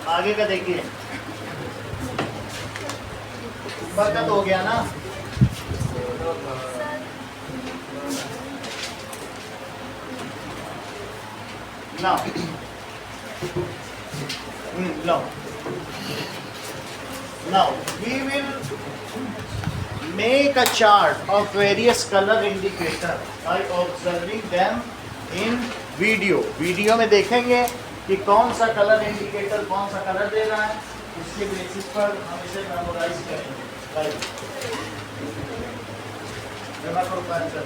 आगे का देखिए, बरकत हो गया ना। Now, now we will make a chart of various color indicator by observing them in video. Video में देखेंगे कि कौन सा कलर इंडिकेटर कौन सा कलर दे रहा है, उसके बेसिस पर हम इसे मेमोराइज करेंगे। जमा करो आंसर,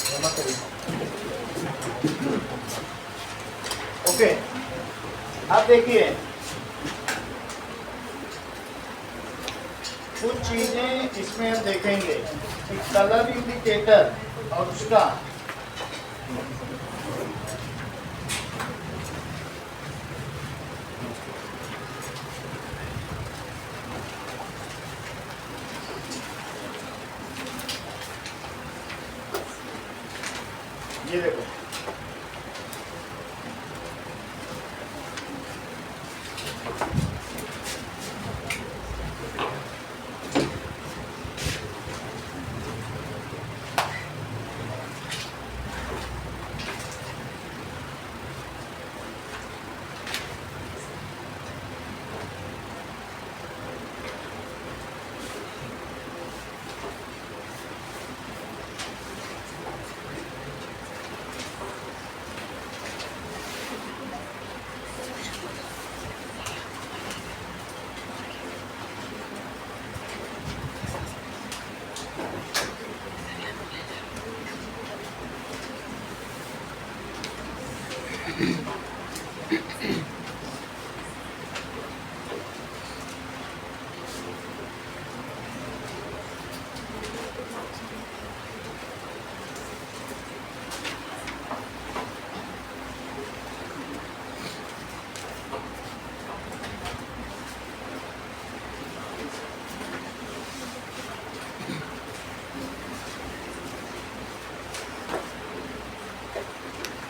जमा करिए। ओके, अब देखिए कुछ चीजें इसमें हम देखेंगे कि कलर इंडिकेटर और उसका ये देखो,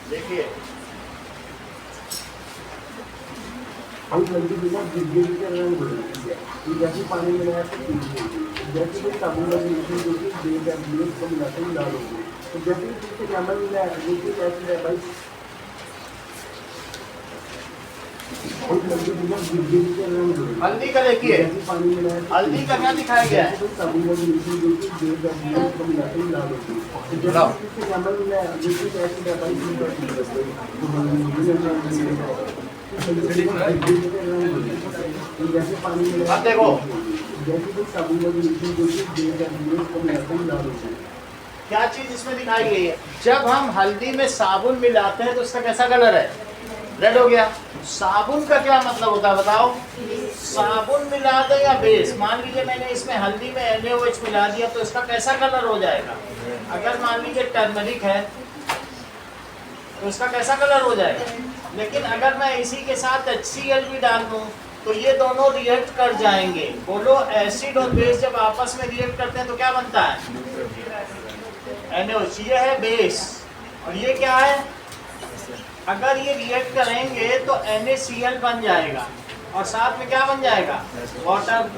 देखिए हम जल्दी बिना गिर के रंग बदलते हैं। जैसे पानी में लगाया तो जैसे कोई साबुन का मिश्रण जो कि बेस या बेस को मिलाते ही लाल होगी। तो जैसे ही इससे कैमरा मिला है वो भी ऐसे है भाई, हम जल्दी बिना गिर के रंग बदलते। हल्दी का देखिए, पानी में लगाया हल्दी का क्या दिखाया गया है? कोई साबुन का मिश्रण जो कि बेस या बेस को मिलाते ही लाल होगी। तो जैसे इससे कैमरा मिला है वो भी ऐसे है भाई, अब देखो क्या चीज इसमें दिखाई गई है। जब हम हल्दी में साबुन मिलाते हैं तो उसका कैसा कलर है? रेड हो गया। साबुन का क्या मतलब होता है बताओ? साबुन मिला दे या बेस, मान लीजिए मैंने इसमें हल्दी में NaOH मिला दिया तो इसका कैसा कलर हो जाएगा? अगर मान लीजिए टर्मरिक है तो इसका कैसा कलर हो जाएगा? लेकिन अगर मैं इसी के साथ HCl भी डाल दूं तो ये दोनों रिएक्ट कर जाएंगे। बोलो, एसिड और बेस जब आपस में रिएक्ट करते हैं तो क्या बनता है? NaOH। ये है बेस और ये क्या है? अगर ये रिएक्ट करेंगे तो NaCl बन जाएगा और साथ में क्या बन जाएगा? वाटर।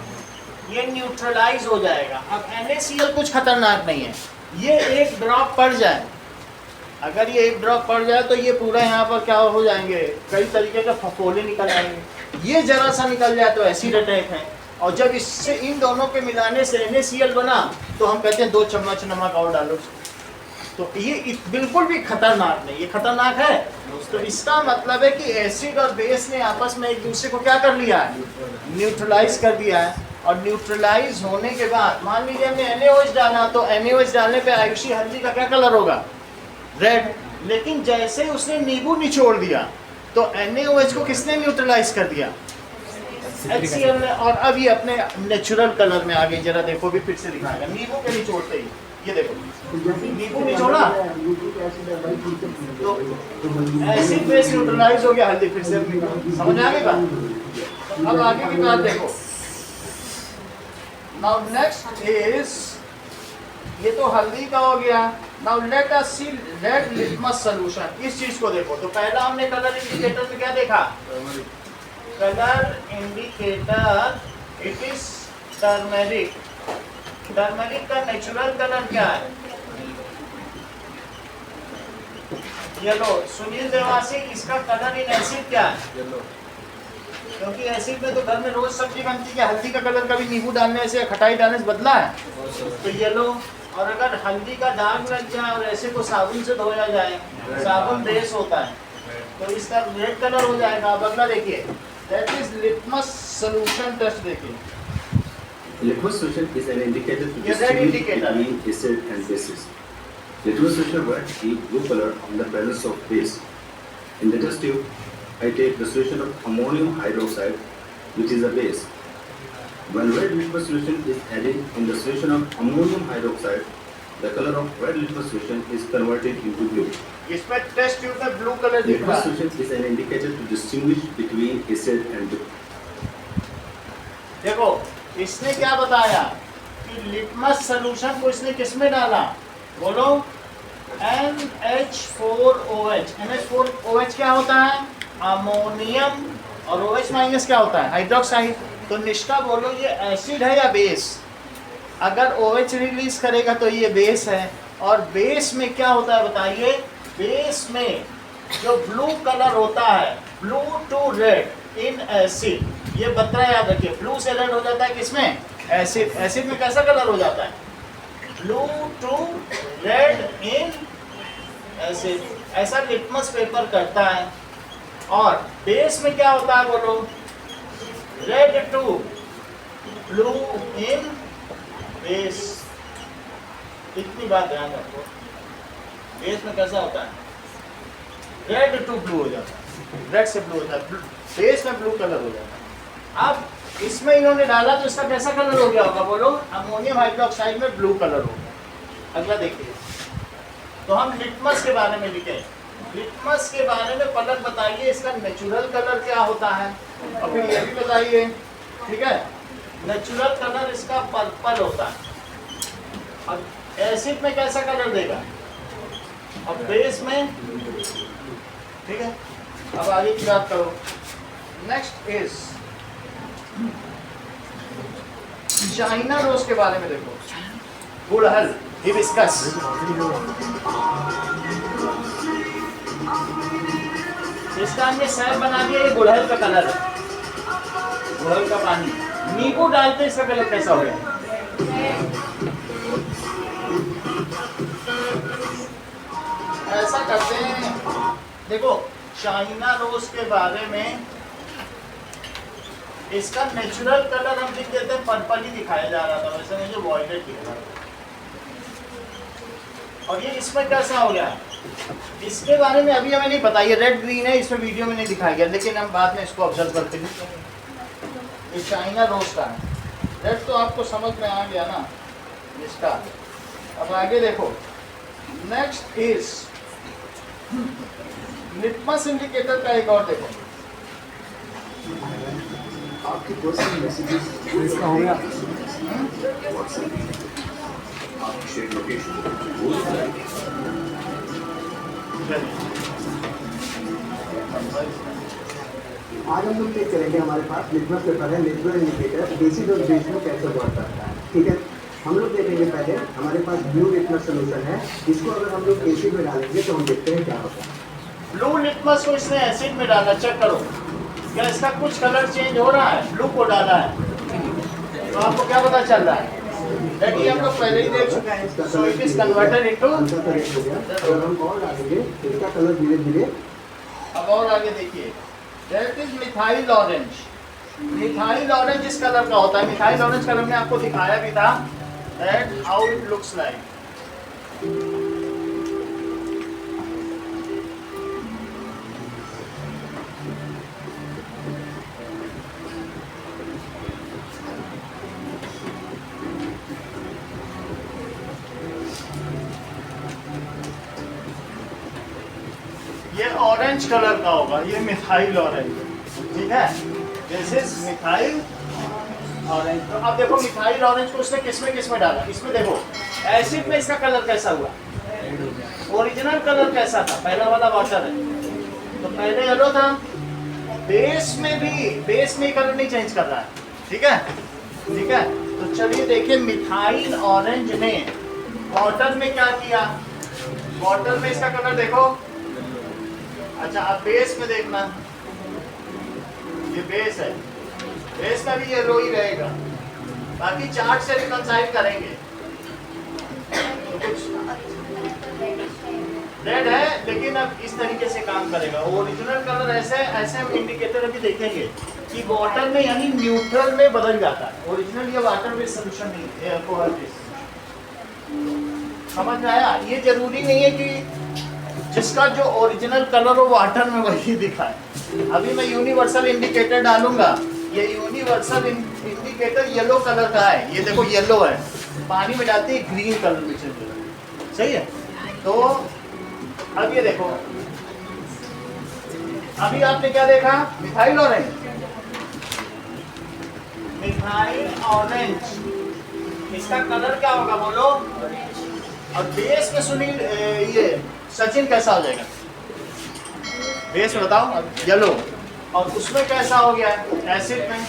ये न्यूट्रलाइज हो जाएगा। अब NaCl कुछ खतरनाक नहीं है, ये एक ड्रॉप पड़ जाए, अगर ये एक ड्रॉप पड़ जाए तो ये पूरा यहाँ पर क्या हो जाएंगे, कई तरीके के फफोले निकल आएंगे। ये जरा सा निकल जाए तो एसिड अटैक है। और जब इससे इन दोनों के मिलाने से NaCl बना तो हम कहते हैं 2 चम्मच नमक और डालो। तो ये बिल्कुल भी खतरनाक नहीं। ये खतरनाक है तो इसका मतलब है कि एसिड और बेस ने आपस में एक दूसरे को क्या कर लिया है? न्यूट्रलाइज कर दिया है। और न्यूट्रलाइज होने के बाद मान लीजिए हमने NaOH डाला तो NaOH डालने पे आयुषी हल्दी का क्या कलर होगा? रेड। लेकिन जैसे उसने नींबू निचोड़ दिया तो NaOH को किसने न्यूट्रलाइज कर दिया? HCl ने। और अब ये अपने नेचुरल कलर में आ गई। जरा देखो भी फिर से दिखाएगा, नींबू के निचोड़ते ही ये देखो नींबू निचोड़ा तो एसिड बेस न्यूट्रलाइज हो गया, हल्दी फिर से। समझ में आ गई बात? अब आगे की बात देखो। नाउ नेक्स्ट इज, ये तो हल्दी का हो गया। नाउ लेट अस सी रेड लिटमस सॉल्यूशन। इस चीज को देखो, तो पहला हमने कलर इंडिकेटर में क्या देखा? Colour indicator it is turmeric. Turmeric का नेचुरल कलर क्या है? येलो। सुनील देवासी, इसका कलर इन एसिड क्या है? येलो। क्योंकि एसिड में तो घर में रोज सब्जी बनती है, हल्दी का कलर कभी नींबू डालने से, खटाई डालने से बदला है? तो येलो। और अगर हल्दी का दाग लग जाए और ऐसे को साबुन से धोया जाए, साबुन बेस होता है, तो इसका रेड कलर हो जाएगा। अब अगला देखिए, that is litmus solution test. देखिए, Litmus solution is an indicator to Yes, that distinguish indicator. between acid and bases. Litmus solution works the blue color in the presence of base. In the test tube, I take the solution of ammonium hydroxide, which is a base. When red litmus solution is added in the solution of ammonium hydroxide, the color of red litmus solution is converted into blue. इसमें test tube में blue colour दिख रहा Litmus है। solution is an indicator to distinguish between acid and base. देखो, इसने क्या बताया कि लिटमस सॉल्यूशन को इसने किस में डाला? बोलो, NH4OH। NH4OH क्या होता है? अमोनियम। और OH माइनस क्या होता है? हाइड्रोक्साइड। तो निष्ठा बोलो, ये एसिड है या बेस? अगर OH रिलीज करेगा तो ये बेस है। और बेस में क्या होता है बताइए? बेस में जो ब्लू कलर होता है, blue to red in acid, ये बत्रा याद रखिए। ब्लू से रेड हो जाता है किसमें? एसिड। एसिड में कैसा कलर हो जाता है? Blue to red in acid. ऐसा लिटमस पेपर करता है। और बेस में क्या होता है बोलो? Red to blue in base. इतनी बात ध्यान रखो, बेस में कैसा होता है? रेड टू ब्लू हो जाता है, रेड से ब्लू हो जाता है, बेस में ब्लू कलर हो जाता है। अब इसमें इन्होंने डाला तो इसका कैसा कलर हो गया होगा बोलो? अमोनियम हाइड्रोक्साइड में ब्लू कलर हो गया। अगला देखिए, तो हम लिटमस के बारे में लिखे। लिटमस के बारे में पलक बताइए, इसका नेचुरल कलर क्या होता है, और फिर ये भी बताइए, ठीक है? नेचुरल कलर इसका पर्पल होता है। अब एसिड में कैसा कलर देगा? अब बेस में, ठीक है? अब आगे की बात करो। नेक्स्ट इज चाइना रोज के बारे में देखो। गुड़हल, हिबिस्कस। इसका हमने सैर बना दिया, ये गुड़हल का कलर है, गुड़हल का पानी। नींबू डालते इसका कलर कैसा हो गया? ऐसा करते हैं, देखो चाइना रोज के बारे में इसका नेचुरल कलर हम लिख देते हैं, पर्पल ही दिखाया जा रहा था, वैसे मुझे वॉयलेट दिख रहा है। और ये इसमें कैसा हो गया? इसके बारे में अभी हमें नहीं पता, ये रेड ग्रीन है, इसमें वीडियो में नहीं दिखाया गया, लेकिन हम बाद में इसको ऑब्जर्व करते हैं। ये चाइना रोज का है, रेड तो आपको समझ में आ गया ना इसका। अब आगे देखो, नेक्स्ट इज लिटमस इंडिकेटर का एक और देखो। आपके पर्सनल मैसेजेस इसका हो गया। आपकी शेयर लोकेशन आज हम लोग चेक करेंगे, हमारे पास लिटमस पेपर है, नेचुरल इंडिकेटर बेसिस और बेस में कैसे वर्क करता है। ठीक है, हम लोग देखेंगे पहले हमारे पास ब्लू लिटमस सोल्यूशन है, इसको अगर हम लोग एसिड में डालेंगे तो हम देखते हैं क्या होता है। ब्लू लिटमस को इसने एसिड में डाला, चेक करो क्या इसका कुछ कलर चेंज हो रहा है? ब्लू को डाला है तो आपको क्या पता चल रहा है? देखिए हम लोग पहले ही देख चुके हैं, सो इट इज कन्वर्टेड इनटू। अगर हम और डालेंगे तो इसका कलर धीरे धीरे। अब और आगे देखिए, that is methyl orange. Methyl orange इस कलर का होता है। मिथाइल ऑरेंज कलर में आपको दिखाया भी था, that how it looks like. ये ऑरेंज कलर का होगा, ये मिथाइल ऑरेंज, ठीक है? This is methyl orange. तो अब देखो मिथाइल ऑरेंज को उसने किसमें डाला? इसमें देखो एसिड में इसका कलर कैसा हुआ? ओरिजिनल कलर कैसा था, पहला वाला वाटर है तो पहले येलो था, बेस में भी कलर नहीं चेंज कर रहा है, ठीक है ठीक है। तो चलिए देखिए मिथाइल ऑरेंज ने वाटर में क्या किया, वाटर में इसका कलर देखो। अच्छा अब बेस में देखना, ये बेस है, बेस का भी येलो ही रहेगा, बाकी चार्ट से रिकंसाइल करेंगे तो कुछ रेड है लेकिन अब इस तरीके से काम करेगा। ओरिजिनल कलर ऐसे हम इंडिकेटर अभी देखेंगे कि वाटर में यानी न्यूट्रल में बदल जाता है। ओरिजिनल ये वाटर बेस्ड सोल्यूशन नहीं है, अल्कोहल बेस्ड। समझ में आया? ये जरूरी नहीं है कि जिसका जो ओरिजिनल कलर हो वाटर में वही दिखाए। अभी मैं यूनिवर्सल इंडिकेटर डालूंगा, ये यूनिवर्सल इंडिकेटर येलो कलर का है, ये देखो येलो है, पानी में डालते ही ग्रीन कलर में चल रहा है, सही है। तो अब ये देखो, अभी आपने क्या देखा, मिथाइल ऑरेंज, मिथाइल ऑरेंज, इसका कलर क्या होगा बोलो। और बेस में सुनील ये सचिन कैसा हो जाएगा, बेस में बताओ, येलो। और उसमें कैसा हो गया एसिड में,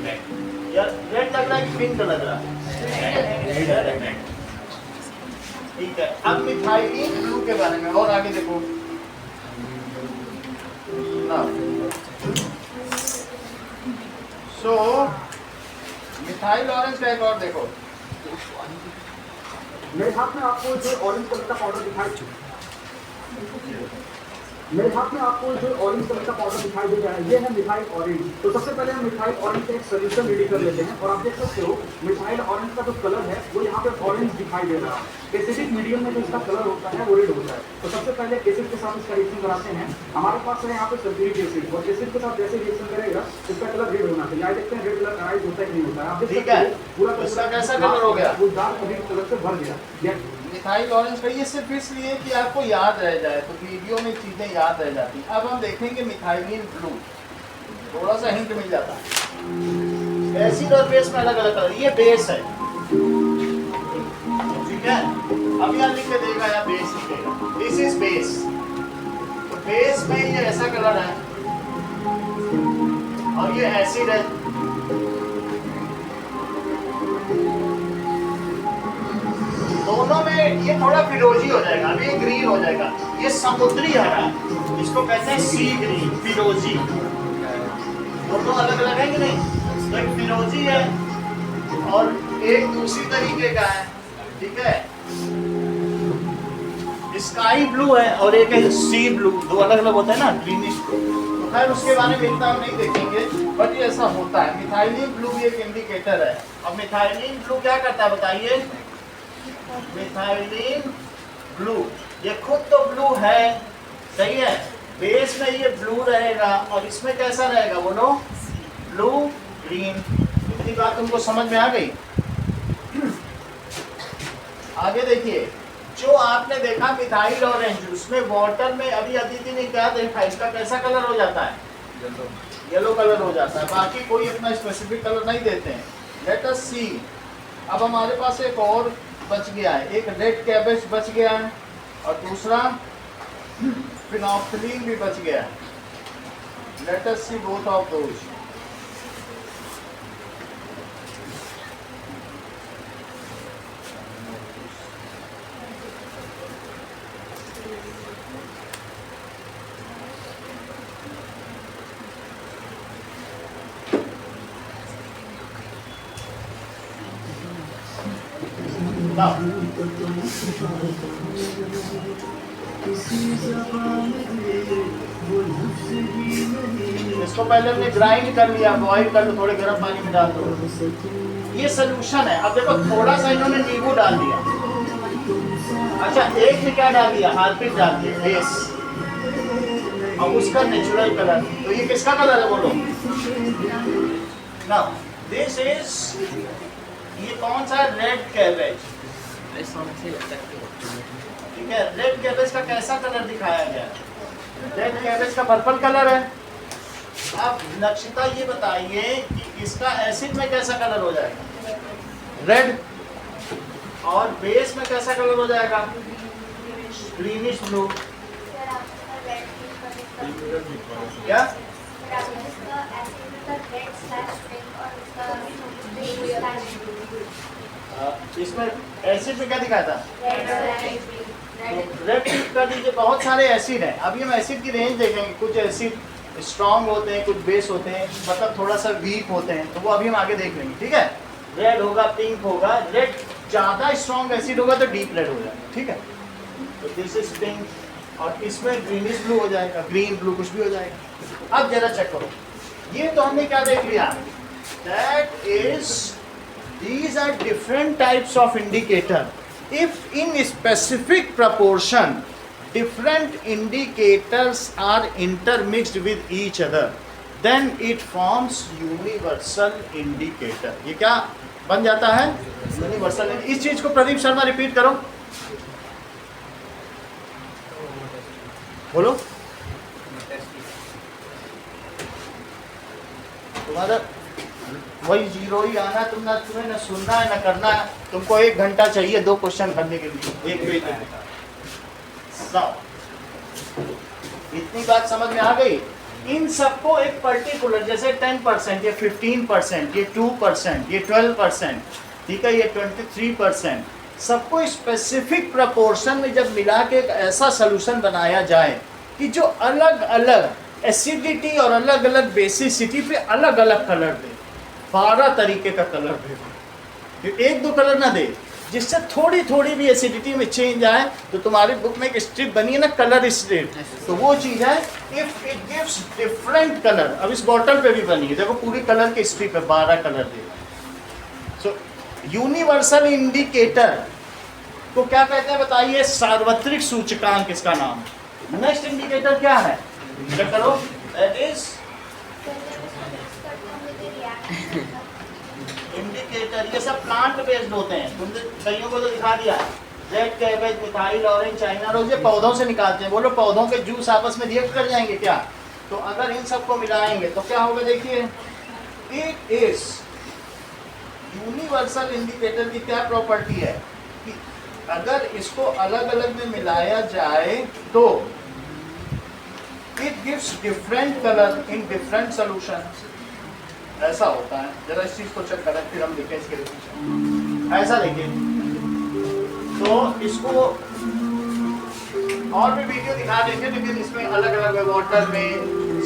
रेड लग रहा है कि पिंक लग रहा है, ठीक है। अब मिथाइलिन ब्लू के बारे में और आगे देखो ना। सो मिथाइल ऑरेंज का एक और देखो, मेरे हाथ में आपको जो ऑरेंज कलर का पाउडर दिखाई मेरे हाथ में आपको जो ऑरेंज कलर का पाउडर दिखाई दे रहा है ये है मिथाइल ऑरेंज। तो सबसे पहले हम मिथाइल ऑरेंज का एक सोल्यूशन रेडी कर लेते हैं और आप देख सकते हो मिथाइल ऑरेंज का जो कलर है वो यहाँ पे ऑरेंज दिखाई दे रहा है। एसिडिक मीडियम में जो इसका कलर होता है वो रेड होता है। तो सबसे पहले एसिड के साथ इसका रिएक्शन कराते हैं। हमारे पास है यहाँ पे सल्फ्यूरिक एसिड, और एसिड के साथ जैसे रिएक्शन करेगा इसका कलर रेड होना चाहिए। यहाँ देखते हैं रेड कलर अराइज होता है कि नहीं होता है। आप देख सकते हो पूरा इसका कैसा कलर हो गया, वो डार्क रेड कलर से भर गया। मिथाइल ऑरेंज का ये सिर्फ इसलिए कि आपको याद रह जाए, तो वीडियो में चीजें याद रह जाती। अब हम देखेंगे मिथाइलिन ब्लू, थोड़ा सा हिंट मिल जाता है। एसिड और बेस में अलग अलग कलर, ये बेस है, ठीक है। अब यहाँ लिख के देगा या बेस लिखेगा, दिस इज बेस। तो बेस में ये ऐसा कलर है और ये एसिड है, दोनों में ये थोड़ा फिरोजी हो जाएगा, अभी ग्रीन हो जाएगा। ये समुद्री हरा है, इसको कहते हैं सी ग्रीन, फिरोजी। दोनों अलग अलग है कि नहीं? तो एक फिरोजी है और एक दूसरी तरीके का है, ठीक है। स्काई ब्लू है और एक है सी ब्लू, दो अलग अलग होता है ना, ग्रीनिश। तो खैर उसके बारे में इतना हम नहीं देखेंगे, बट ये ऐसा होता है। मिथाइलिन ब्लू एक इंडिकेटर है। अब मिथाइलिन ब्लू क्या करता है बताइए? मिथाइलिन ब्लू ये खुद तो ब्लू है, सही है, बेस में ये ब्लू रहेगा और इसमें कैसा रहेगा बोलो, ब्लू ग्रीन। इतनी बात तुमको समझ में आ गई? आगे देखिए, जो आपने देखा मिथाइल ऑरेंज, उसमें वाटर में अभी अदिति ने क्या देखा, इसका कैसा कलर हो जाता है, येलो कलर हो जाता है। बाकी कोई इतना स्पेसिफिक कलर नहीं देते हैं। लेट अस सी। अब हमारे पास एक और बच गया है, एक रेड कैबेज बच गया है और दूसरा फिनोल्फथलीन भी बच गया है। Let us see both of those. इसको पहले हमने ग्राइंड कर लिया, बॉईल कर लो, थोड़े गर्म पानी में डाल दो। ये सोल्यूशन है। अब देखो थोड़ा सा इन्होंने नींबू डाल दिया। अच्छा एक में क्या डाल दिया, हार्पिक डाल दिया बेस, अब उसका नेचुरल कलर। तो ये किसका कलर है बोलो? नाउ दिस इज, ये कौन सा है? रेड कैबेज, ठीक है। रेड कैबेज का कैसा कलर दिखाया गया? रेड कैबेज का पर्पल कलर है। अब नक्षिता ये बताइए कि इसका एसिड में कैसा कलर हो जाएगा? रेड। और बेस में कैसा कलर हो जाएगा? ग्रीनिश ब्लू, सर आप इसका रेड यूज कर सकते हैं। क्या सर आप इसका ऐसे मतलब रेड स्लैश पिंक और इसका ग्रीन स्लैश इसमें एसिड में क्या दिखाया था? रेड स्लैश पिंक तो रेड टिक कर दीजिए। बहुत सारे एसिड हैं, अभी हम एसिड की रेंज देखेंगे। कुछ एसिड स्ट्रॉन्ग होते हैं, कुछ बेस होते हैं, मतलब थोड़ा सा वीक होते हैं, तो वो अभी हम आगे देख लेंगे, ठीक है। रेड होगा, पिंक होगा, रेड ज़्यादा स्ट्रॉन्ग एसिड होगा तो डीप रेड हो जाएगा, ठीक है। तो दिस इज पिंक और इसमें ग्रीनिश ब्लू हो जाएगा, ग्रीन ब्लू कुछ भी हो जाएगा। अब जरा चेक करो, ये तो हमने क्या देख लिया, that is these are different types of indicator. If in specific proportion different indicators are intermixed with each other, then it forms universal indicator. ये क्या बन जाता है? यूनिवर्सल। इस चीज को प्रदीप शर्मा रिपीट करो, बोलो। तुम्हारा वही जीरो ही आना, तुम्हें ना सुनना है ना करना है। तुमको 1 घंटा चाहिए 2 क्वेश्चन करने के लिए, एक पेज में। इतनी बात समझ में आ गई। इन सबको एक पर्टिकुलर, जैसे 10%, ये 15%, ये 2%, ये 12%, ठीक है, ये 23%, सबको स्पेसिफिक प्रपोर्शन में जब मिला के एक ऐसा सोल्यूशन बनाया जाए कि जो अलग अलग एसिडिटी और अलग अलग बेसिसिटी पे अलग अलग कलर दे, 12 तरीके का कलर दे, 1-2 कलर ना दे, जिससे थोड़ी थोड़ी भी एसिडिटी में चेंज आए। तो तुम्हारी बुक में एक स्ट्रिप बनी है ना, कलर स्ट्रिप, तो वो चीज़ है if it gives different colour. अब इस बॉटल पे भी बनी है, देखो पूरी कलर की स्ट्रिप है, 12 कलर देगा। सो यूनिवर्सल इंडिकेटर को क्या कहते हैं बताइए? सार्वत्रिक सूचकांक इसका नाम। नेक्स्ट इंडिकेटर क्या है? चेक करो, दैट इज इंडिकेटर। ये सब प्लांट बेस्ड होते हैं, तुमने कईयों को तो दिखा दिया, red cabbage, methyl orange, China rose, ये पौधों से निकालते हैं। बोलो पौधों के जूस आपस में रिएक्ट कर जाएंगे क्या? तो अगर इन सबको मिलाएंगे तो क्या होगा? देखिए, इट इज यूनिवर्सल इंडिकेटर की क्या प्रॉपर्टी है कि अगर इसको अलग अलग में मिलाया जाए तो it gives different colour in different solution. ऐसा होता है। जरा इस चीज को चेक करें, फिर हम देखें इसके रिलेशन। ऐसा देखिए, तो इसको और भी वीडियो दिखा देंगे, लेकिन इसमें अलग अलग वाटर में,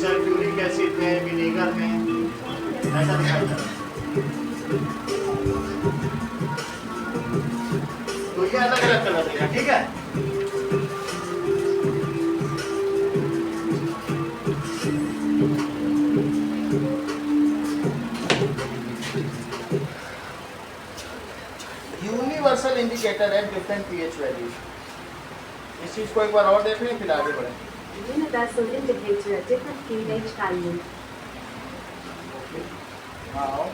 सल्फ्यूरिक एसिड में, विनेगर में ऐसा दिखाई दे रहा है। तो ये अलग अलग कलर देगा, ठीक है। Universal indicator at different pH values. इस चीज को एक बार और देख लें, फिर आगे बढ़ें। Universal indicator at different pH values. Now,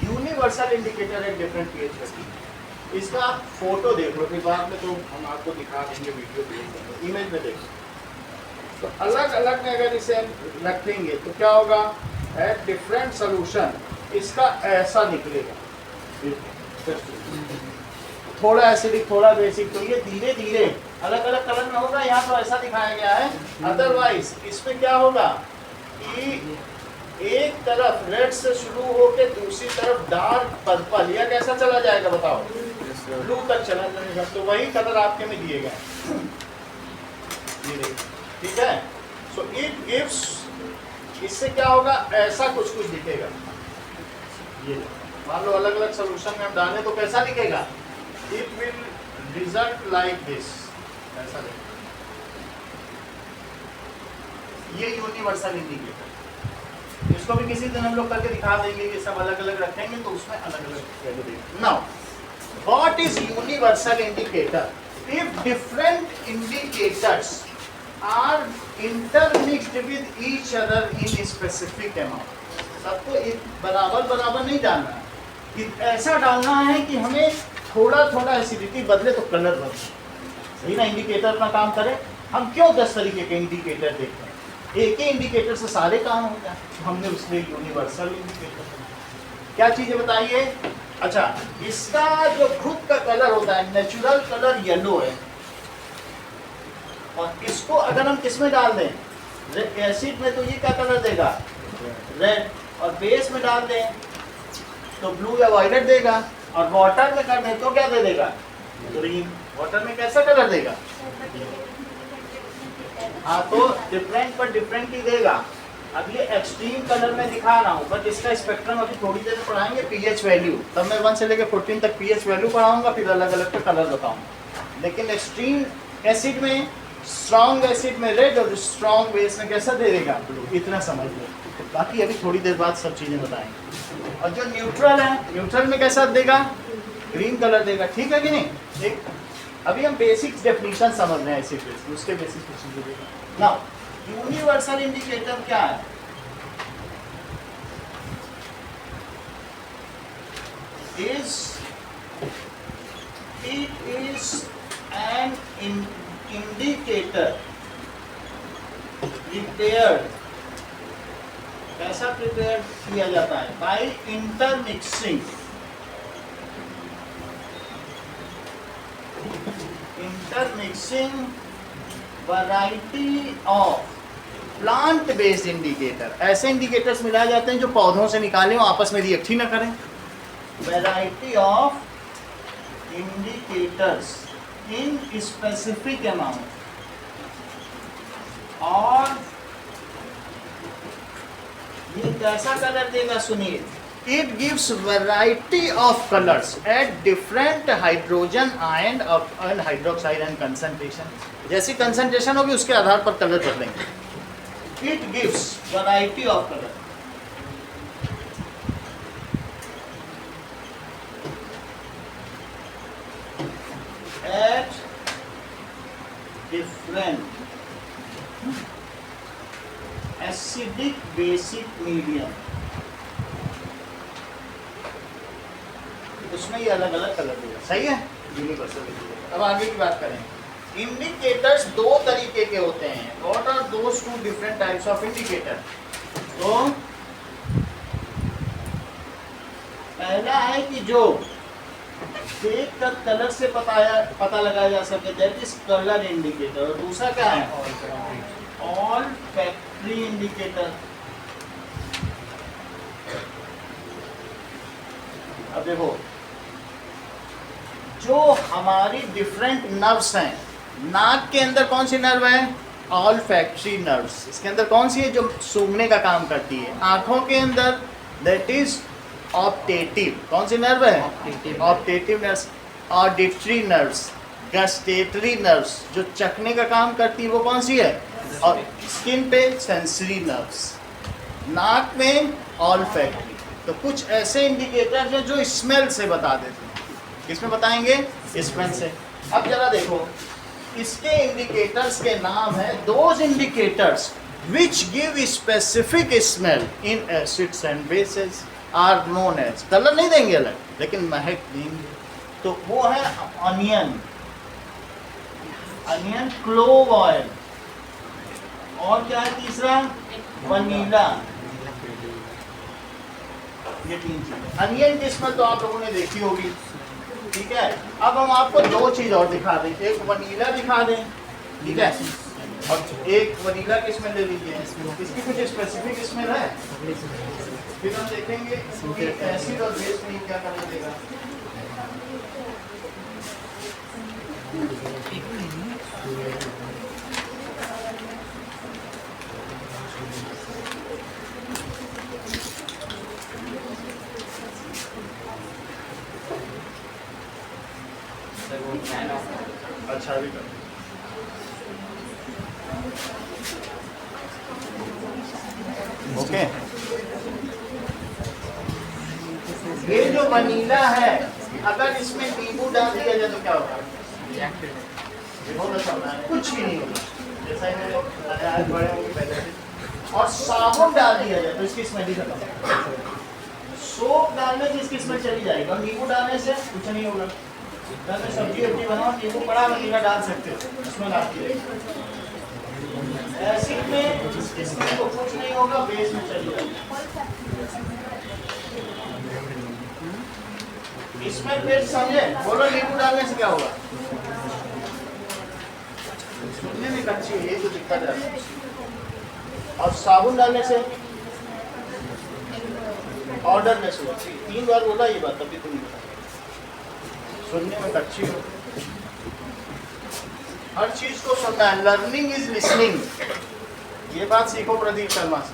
universal indicator at different pH value. इसका आप फोटो देख लो, फिर बाद में तो हम आपको दिखा देंगे, वीडियो देखेंगे, इमेज में देखो। तो अलग अलग में अगर इसे रखेंगे तो क्या होगा? एट डिफरेंट सोल्यूशन इसका ऐसा निकलेगा, थोड़ा एसिडिक, थोड़ा बेसिक। तो ये धीरे धीरे अलग अलग कलर में होगा। यहाँ तो ऐसा दिखाया गया है। अदरवाइज इसमें क्या होगा कि एक तरफ रेड से शुरू होके दूसरी तरफ डार्क पर्पल, या कैसा चला जाएगा बताओ? ब्लू तक चला जाएगा। तो वही कलर आपके में दिए गए, ठीक है। सो इट गिव्स, इससे क्या होगा? ऐसा कुछ कुछ दिखेगा। ये मान लो अलग अलग सोल्यूशन में हम डालें तो कैसा दिखेगा? It will result like this, ऐसा दिखेगा। ये यूनिवर्सल इंडिकेटर। इसको भी किसी दिन हम लोग करके दिखा देंगे, ये सब अलग अलग रखेंगे तो उसमें अलग अलग वैल्यू देंगे। Now what is universal indicator? If different indicators are intermixed with each other in specific amount. सबको बराबर बराबर नहीं डालना है, ऐसा डालना है कि हमें थोड़ा थोड़ा एसिडिटी बदले तो कलर बदले, सही ना, इंडिकेटर अपना काम करे। हम क्यों 10 तरीके के इंडिकेटर देखते हैं, एक ही इंडिकेटर से सारे काम होते हैं, तो हमने उसमें यूनिवर्सल इंडिकेटर। क्या चीजें बताइए? अच्छा, इसका जो खुद का कलर होता है नेचुरल कलर येलो है, और इसको अगर हम किस में डाल दें, एसिड में, तो ये क्या कलर देगा, रेड, और बेस में डाल दें तो ब्लू या वायलेट देगा, और वाटर में कर दें तो क्या दे देगा, ग्रीन। वाटर में कैसा कलर देगा, हाँ, तो डिफरेंट पर डिफरेंट ही देगा। अब ये एक्सट्रीम कलर में दिखा रहा हूँ, बट इसका स्पेक्ट्रम अभी थोड़ी देर में पढ़ाएंगे, पीएच वैल्यू, तब मैं 1 से लेकर 14 तक पीएच वैल्यू पढ़ाऊंगा, फिर अलग अलग का कलर बताऊंगा। लेकिन एक्सट्रीम एसिड में, स्ट्रॉन्ग एसिड में रेड, और स्ट्रॉन्ग बेस में कैसा दे देगा, ब्लू, इतना समझ लो। बाकी अभी थोड़ी देर बाद सब चीज़ें बताएंगे। और जो न्यूट्रल है, न्यूट्रल में कैसा देगा, ग्रीन कलर देगा, ठीक है कि नहीं। ठीक, अभी हम बेसिक डेफिनेशन समझ रहे हैं एसिड बेस, उसके बेसिस कुछ चीज़ें देगा। नाउ यूनिवर्सल इंडिकेटर क्या है, it is an indicator prepared, कैसा प्रिपेयर किया जाता है, by intermixing variety of plant based indicator. ऐसे इंडिकेटर्स मिलाए जाते हैं जो पौधों से निकाले हो, आपस में रिएक्ट ही ना करें। Variety of indicators in specific amount, और ये कैसा कलर देगा, सुनिए, it gives variety of colors at different hydrogen ion and hydroxide ion concentration। जैसी concentration होगी उसके आधार पर कलर बदलेंगे। It gives variety of color at different acidic basic medium, उसमें ये अलग अलग कलर देगा, सही है, यूनिवर्सल। अब आगे की बात करें, इंडिकेटर्स दो तरीके के होते हैं, what are those two different types of indicator. तो पहला है कि जो देख कर कलर से पता लगाया जा सके, दैट इज कलर इंडिकेटर, और दूसरा क्या है, ऑल फैक्ट्री इंडिकेटर। अब देखो, जो हमारी डिफरेंट नर्व्स हैं, नाक के अंदर कौन सी नर्व है, ऑल फैक्ट्री नर्व्स, इसके अंदर कौन सी है, जो सूंघने का काम करती है। आंखों के अंदर दैट इज ऑप्टेटिव, कौन सी नर्व है, optative nerves. Auditory nerves, gustatory nerves, जो चखने का काम करती है वो कौन सी है, और स्किन पे सेंसरी नर्व्स, नाक में ऑल फैक्ट्री। तो कुछ ऐसे इंडिकेटर्स हैं जो स्मेल से बता देते हैं, किसमें बताएंगे, स्मेल से। अब जरा देखो, इसके इंडिकेटर्स के नाम है those indicators which give specific smell in acids and bases are known as, colour नहीं देंगे अलग, लेकिन महक देंगे। तो वो है अनियन, क्लोव ऑयल, और क्या है तीसरा, वनीला। ये 3 चीजें। अनियन की स्मेल तो आप लोगों ने देखी होगी, ठीक है। अब हम आपको 2 चीज और दिखा दें, एक वनीला दिखा दें, ठीक है, और एक वनीला की स्मेल ले लीजिए, इसकी कुछ स्पेसिफिक स्मेल है, फिर हम देखेंगे कि एसिड और बेस में क्या करना देगा। अच्छा भी कर, ओके। ये जो वनीला है, अगर इसमें नींबू डाल दिया जाए तो क्या होगा, कुछ ही नहीं होगा, जैसा ही मैंने बताया बड़े होंगे पहले से। और साबुन डाल दिया जाए तो इसकी स्मेल ही खत्म। सोप डालने से इसकी स्मेल चली जाएगी, और नींबू डालने से कुछ नहीं होगा। घर में सब्जी वब्जी बनाओ, नींबू पड़ा वनीला डाल सकते हो, इसमें आती है। एसिड में इसमें तो कुछ नहीं होगा, बेस में चलिए। इसमें फिर समझे, बोलो नींबू डालने से क्या होगा? सुनने में कच्ची है, ये तो दिक्कत है। और साबुन डालने से ऑर्डरलेस हुआ, 3 बार बोला ये बात, तभी तुम सुनने में कच्ची हो। हर चीज को सुनना है, लर्निंग इज लिसनिंग। ये बात सीखो प्रदीप शर्मा से।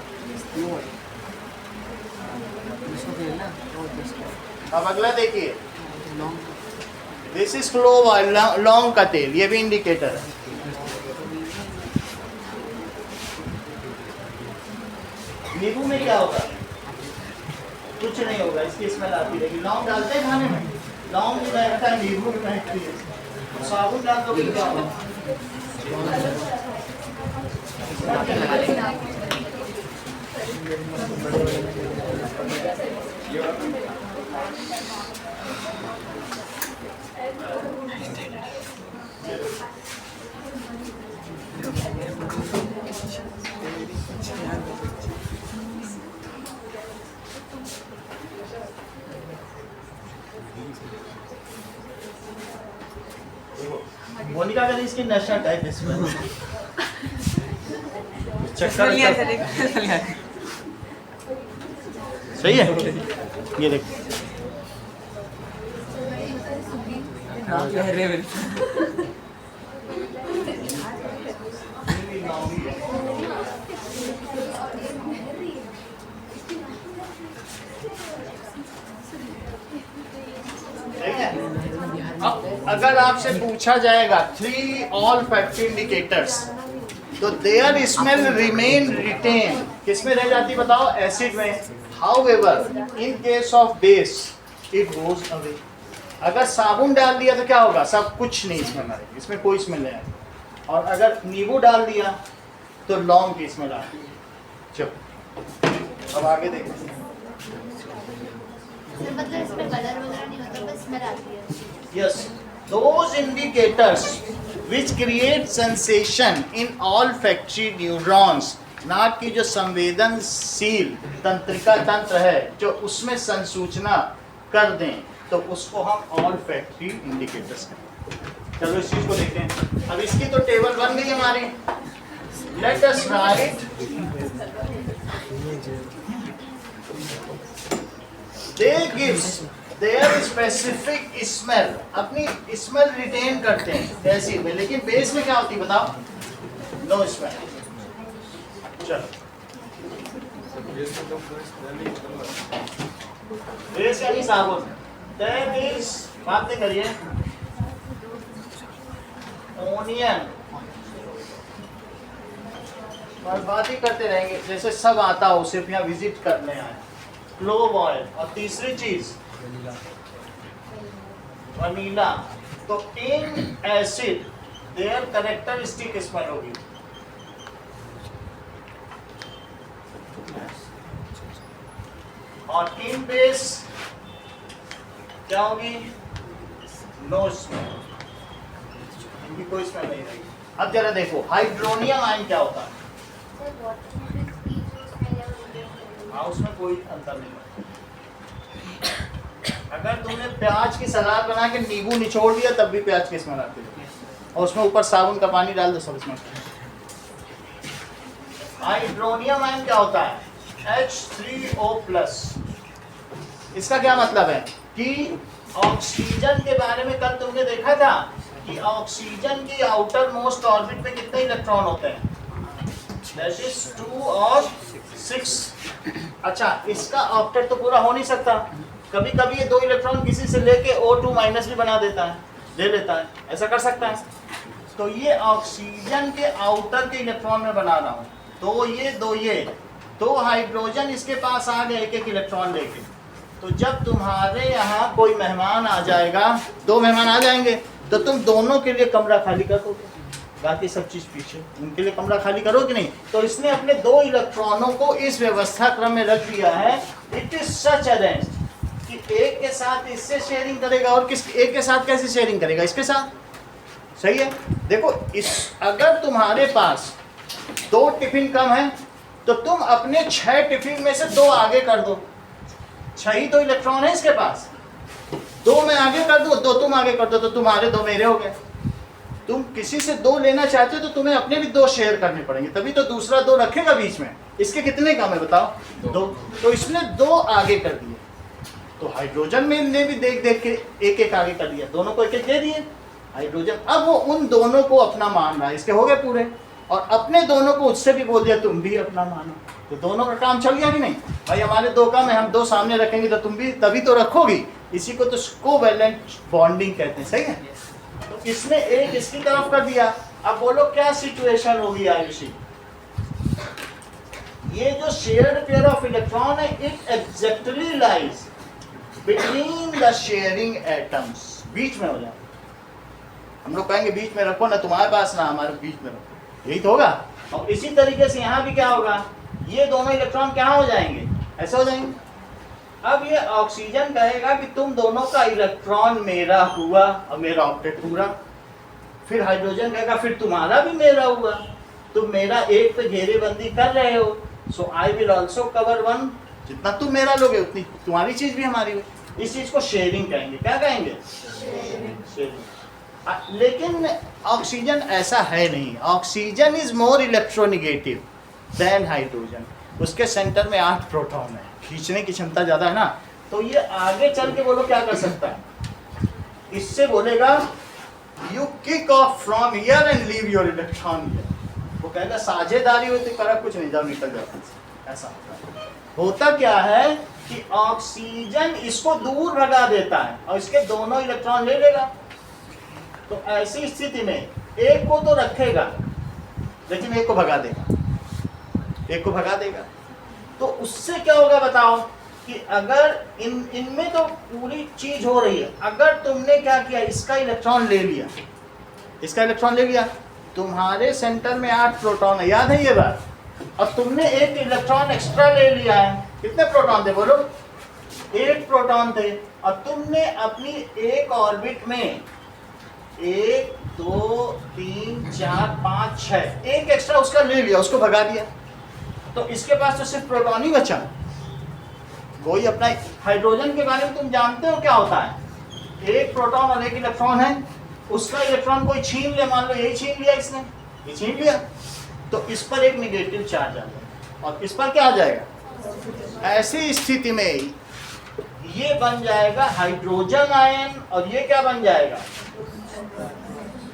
अब अगला देखिए, दिस इज क्लोव ऑयल, लौंग का तेल, ये भी इंडिकेटर है। नींबू में क्या होगा? कुछ नहीं होगा, इसकी स्मेल आती रहेगी। लौंग डालते हैं खाने में, लौंग भी महकता है, नींबू भी महकती है। साबुन डाल दो क्या होगा? मोनिका का इसकी नशा टाइप इसमें चक्कर सही है। ये देख अब अगर आपसे पूछा जाएगा 3 ऑल फैक्ट्री इंडिकेटर्स, तो देयर स्मेल रिमेन रिटेन, किसमें रह जाती बताओ? एसिड में। However in case of base it goes away. अगर साबुन डाल दिया तो क्या होगा? सब कुछ नहीं स्मेल आएगी, इसमें कोई स्मेल नहीं आएगी। और अगर नींबू डाल दिया तो लौंग की स्मेल आती है। चलो अब आगे देखते हैं। मतलब इसमें कलर वगैरह नहीं होता, बस स्मेल आती है। Yes, those indicators which create sensation in olfactory neurons, नाक की जो संवेदनशील तंत्रिका तंत्र है, जो उसमें संसूचना कर दें, तो उसको हम olfactory indicators कहते हैं। चलो इस चीज को देखते हैं। अब इसकी तो टेबल बन गई हमारी। Let us write they gives their specific smell, अपनी स्मेल रिटेन करते हैं एसिड में, लेकिन बेस में क्या होती है बताओ? No smell. चलो बेस यानी साबुन, दैट इज बात नहीं करिए। ओनियन और बात ही करते रहेंगे जैसे सब आता हो, सिर्फ यहाँ विजिट करने आए। क्लोव ऑयल, और तीसरी चीज वनीला। तो in acid there characteristic smell होगी। और इन बेस क्या होगी? नो स्मेल, इनकी कोई स्मेल नहीं रहेगी। अब जरा देखो हाइड्रोनियम आयन क्या होता है? हाँ, उसमें कोई अंतर नहीं। अगर तुमने प्याज की सलाद बना के नींबू निचोड़ दिया तब भी प्याज की स्मेल आती है, और उसमें ऊपर साबुन का पानी डाल दो सब स्मेल। हाइड्रोनियम आयन क्या होता है? H3O+। इसका क्या मतलब है कि ऑक्सीजन के बारे में कल तुमने देखा था कि ऑक्सीजन की आउटर मोस्ट ऑर्बिट में कितने इलेक्ट्रॉन होते हैं? That is 2 और 6। अच्छा, इसका ऑक्टेट तो पूरा हो नहीं सकता, कभी कभी ये 2 इलेक्ट्रॉन किसी से लेके O2- भी बना देता है, ले लेता है, ऐसा कर सकता है। तो ये ऑक्सीजन के आउटर के इलेक्ट्रॉन में बना रहा हूँ, दो ये तो हाइड्रोजन इसके पास आ गए एक इलेक्ट्रॉन लेके। तो जब तुम्हारे यहाँ कोई मेहमान आ जाएगा, 2 मेहमान आ जाएंगे, तो तुम दोनों के लिए कमरा खाली कर दोगे, बाकी सब चीज पीछे, उनके लिए कमरा खाली करो कि नहीं? तो इसने अपने 2 इलेक्ट्रॉनों को इस व्यवस्था क्रम में रख दिया है। इट इज सच अरेंज्ड कि एक के साथ इससे शेयरिंग करेगा और किस एक के साथ कैसे शेयरिंग करेगा, इसके साथ। सही है। देखो इस अगर तुम्हारे पास 2 टिफिन कम है तो तुम अपने 6 टिफिन में से 2 आगे कर दो। 6 ही तो इलेक्ट्रॉन है इसके पास, 2 मैं आगे कर दूं, 2 तुम आगे कर दो, तो तुम्हारे 2 मेरे हो गए। तुम किसी से 2 लेना चाहते हो तो तुम्हें अपने भी 2 शेयर करने पड़ेंगे, तभी तो दूसरा 2 रखेगा बीच में। इसके कितने कम है बताओ, 2। तो इसने 2 आगे कर दिए। तो हाइड्रोजन में ने भी देख देख के एक एक आगे कर दिया, दोनों को एक एक दे दिए हाइड्रोजन। अब वो उन दोनों को अपना मान रहा है, इसके हो गए पूरे, और अपने दोनों को उससे भी बोल दिया तुम भी अपना मानो। तो दोनों का काम चल गया कि नहीं भाई, हमारे 2 कम है, हम 2 सामने रखेंगे तो तुम भी तभी तो रखोगी। इसी को तो कोवैलेंट बॉन्डिंग कहते हैं। सही है। तो इसने एक इसकी तरफ कर दिया। अब बोलो क्या सिचुएशन होगी आयुषी, ये जो शेयर्ड पेयर ऑफ इलेक्ट्रॉन है it exactly lies between the sharing atoms, बीच में हो जाए। हम लोग कहेंगे बीच में रखो ना तुम्हारे पास ना हमारे बीच में रखो, यही तो होगा। और इसी तरीके से यहाँ भी क्या होगा, ये दोनों इलेक्ट्रॉन क्या हो जाएंगे, ऐसे हो जाएंगे। अब ये ऑक्सीजन कहेगा कि तुम दोनों का इलेक्ट्रॉन मेरा हुआ और मेरा ऑक्टेट पूरा। फिर हाइड्रोजन कहेगा फिर तुम्हारा भी मेरा हुआ, तुम मेरा एक पे घेरेबंदी कर रहे हो, सो आई विल ऑल्सो कवर 1। जितना तुम मेरा लोगे उतनी तुम्हारी चीज भी हमारी होगी। इस चीज को शेयरिंग कहेंगे। क्या कहेंगे, शेयरिंग। लेकिन ऑक्सीजन ऐसा है नहीं। Oxygen is more electronegative than hydrogen. उसके सेंटर में 8 प्रोटॉन है, खींचने की क्षमता ज्यादा है ना। तो ये आगे चल के बोलो क्या कर सकता है, इससे बोलेगा you kick off from here and leave your electron here. वो कहेगा साझेदारी हुई तो करा कुछ नहीं, जाओ निकल जाओ। ऐसा होता क्या है कि ऑक्सीजन इसको दूर भगा देता है और इसके दोनों इलेक्ट्रॉन ले लेगा। तो ऐसी स्थिति में एक को तो रखेगा लेकिन एक को भगा देगा, एक को भगा देगा। तो उससे क्या होगा बताओ कि अगर इनमें तो पूरी चीज हो रही है, अगर तुमने क्या किया, इसका इलेक्ट्रॉन ले लिया, इसका इलेक्ट्रॉन ले लिया, तुम्हारे सेंटर में 8 प्रोटॉन है, याद है ये बात, और तुमने एक इलेक्ट्रॉन एक्स्ट्रा ले लिया है। कितने प्रोटॉन थे बोलो, 8 प्रोटॉन थे, और तुमने अपनी एक ऑर्बिट में 1 2 3 4 5 6 एक एक्स्ट्रा उसका ले लिया, उसको भगा दिया। तो इसके पास तो सिर्फ प्रोटॉन ही बचा। कोई अपना हाइड्रोजन के बारे में तुम जानते हो क्या होता है, एक प्रोटॉन और एक इलेक्ट्रॉन है, उसका इलेक्ट्रॉन कोई छीन ले, मान लो यही छीन लिया इसने, ये छीन लिया, तो इस पर एक नेगेटिव चार्ज आ जाएगा और इस पर क्या आ जाएगा। ऐसी स्थिति में ये बन जाएगा हाइड्रोजन आयन और ये क्या बन जाएगा,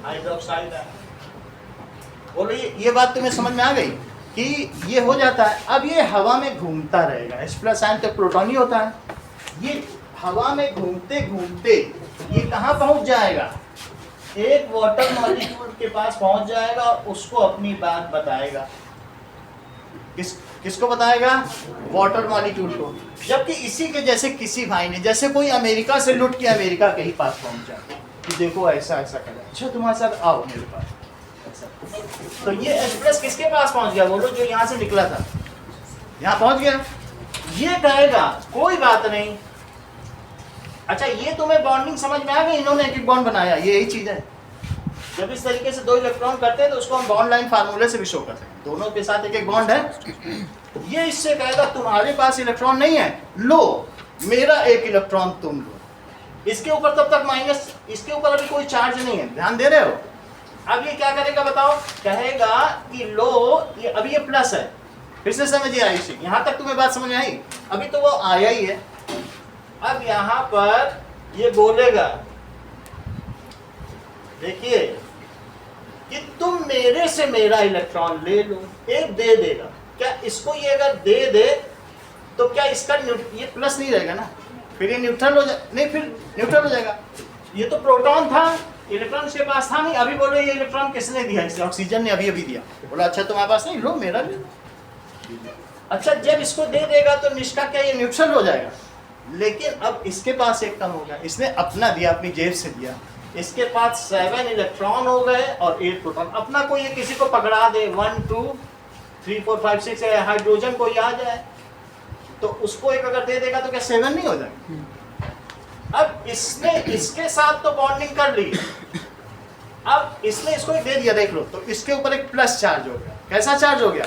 हाइड्रोक्साइड आयन। बोलो ये बात तुम्हें समझ में आ गई कि ये हो जाता है। अब ये हवा में घूमता रहेगा, H+ आयन तो प्रोटॉन ही होता है, ये हवा में घूमते घूमते ये कहाँ पहुंच जाएगा, एक वाटर मॉलिक्यूल के पास पहुंच जाएगा और उसको अपनी बात बताएगा। किसको बताएगा, वाटर मॉलिक्यूल को। जबकि इसी के जैसे किसी भाई ने, जैसे कोई अमेरिका से लुट के अमेरिका के ही पास पहुंच जाए कि देखो ऐसा ऐसा करा, अच्छा तुम्हारे साथ आओ मेरे पास। तो ये H+ किसके पास पहुंच गया बोलो, जो यहाँ से निकला था यहाँ पहुंच गया। ये कहेगा कोई बात नहीं, अच्छा ये तुम्हें बॉन्डिंग समझ में आ गई, इन्होंने एक बॉन्ड बनाया, ये यही चीज है। जब इस तरीके से 2 इलेक्ट्रॉन करते हैं तो उसको हम बॉन्ड लाइन फार्मूले से भी शो करते हैं, दोनों के साथ एक एक बॉन्ड है। ये इससे कहेगा तुम्हारे पास इलेक्ट्रॉन नहीं है, लो मेरा एक इलेक्ट्रॉन तुम लो। इसके ऊपर तब तक माइनस, इसके ऊपर अभी कोई चार्ज नहीं है, ध्यान दे रहे हो। अब ये क्या करेगा बताओ, कहेगा कि लो ये अभी ये प्लस है, फिर से समझिए आयुषी, यहाँ तक तुम्हें बात समझ में आई, अभी तो वो आया ही है। अब यहाँ पर ये बोलेगा देखिए कि तुम मेरे से मेरा इलेक्ट्रॉन ले लो, एक दे देगा। क्या इसको ये अगर दे दे तो क्या इसका ये प्लस नहीं रहेगा ना, फिर ये न्यूट्रल हो जाए, नहीं फिर न्यूट्रल हो जाएगा। ये तो प्रोटॉन था, इलेक्ट्रॉन इसके पास था नहीं, अभी बोलो ये इलेक्ट्रॉन किसने दिया, इसे ऑक्सीजन ने अभी दिया। बोला अच्छा तुम्हारे पास नहीं, लो मेरा ले। अच्छा जब इसको दे देगा तो निष्का क्या ये न्यूट्रल हो जाएगा, लेकिन अब इसके पास एक कम हो गया, इसने अपना दिया, अपनी जेब से दिया, इसके पास 7 इलेक्ट्रॉन हो गए और 8 प्रोटॉन। अपना कोई ये किसी को पकड़ा दे 1 2 3 4 5 6 हाइड्रोजन कोई आ जाए तो उसको एक अगर दे देगा तो क्या 7 नहीं हो जाएगा। अब इसने इसके साथ तो बॉन्डिंग कर ली, अब इसने इसको दे दिया, देख लो, तो इसके ऊपर एक प्लस चार्ज हो गया। कैसा चार्ज हो गया?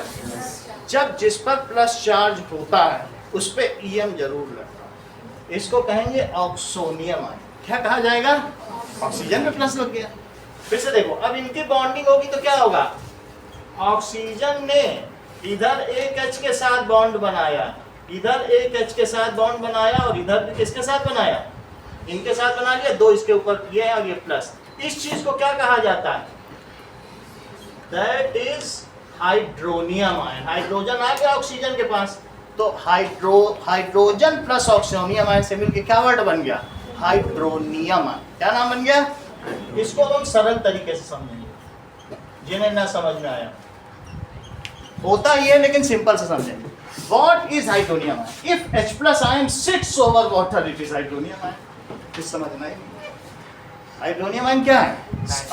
जब जिस पर प्लस चार्ज होता है उस पे ईएम जरूर लगता है, इसको कहेंगे ऑक्सोनियम आयन। क्या कहा जाएगा? ऑक्सीजन में प्लस लग गया। फिर से देखो, अब इनकी बॉन्डिंग होगी तो क्या होगा? ऑक्सीजन ने इधर एक H के साथ बॉन्ड बनाया, इधर एक H के साथ बॉन्ड बनाया, और इधर भी किसके साथ बनाया? इनके साथ बना लिया, दो इसके ऊपर ये और ये प्लस। इस चीज को क्या कहा जाता है? That is hydronium ion. Hydrogen आ गया ऑक्सीजन के पास, तो हाइड्रोजन प्लस ऑक्सीनियम आयन से मिलकर क्या वर्ड बन गया? Hydronium ion. क्या नाम बन गया? इसको हम सरल तरीके से समझेंगे, जिन्हें ना समझ में आया होता ही है, लेकिन सिंपल से समझेंगे। What is hydronium ion? If H plus ion sits over water, it is hydronium ion. कुछ समझना ही नहीं। हाइड्रोनियम आयन क्या है?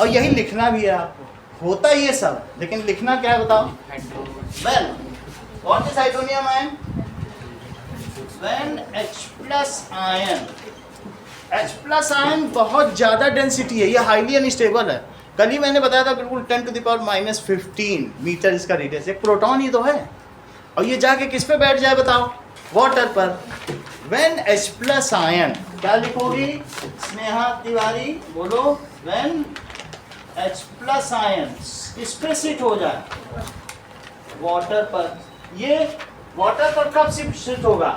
और यही लिखना भी है आपको, होता ही है सब, लेकिन लिखना क्या है बताओ? When what is hydronium ion? When H plus ion बहुत ज्यादा डेंसिटी है, ये हाईली अनस्टेबल है। कल ही मैंने बताया था बिल्कुल 10⁻⁻15 मीटर इसका रेडियस। एक प्रोटॉन ही तो है, और ये जाके किस पे बैठ जाए बताओ? वाटर पर। When H plus ion, क्या लिखोगी स्नेहा तिवारी? बोलो। When H plus ion इस पे शिफ्ट हो जाए वाटर पर, ये वाटर पर कब शिफ्ट होगा?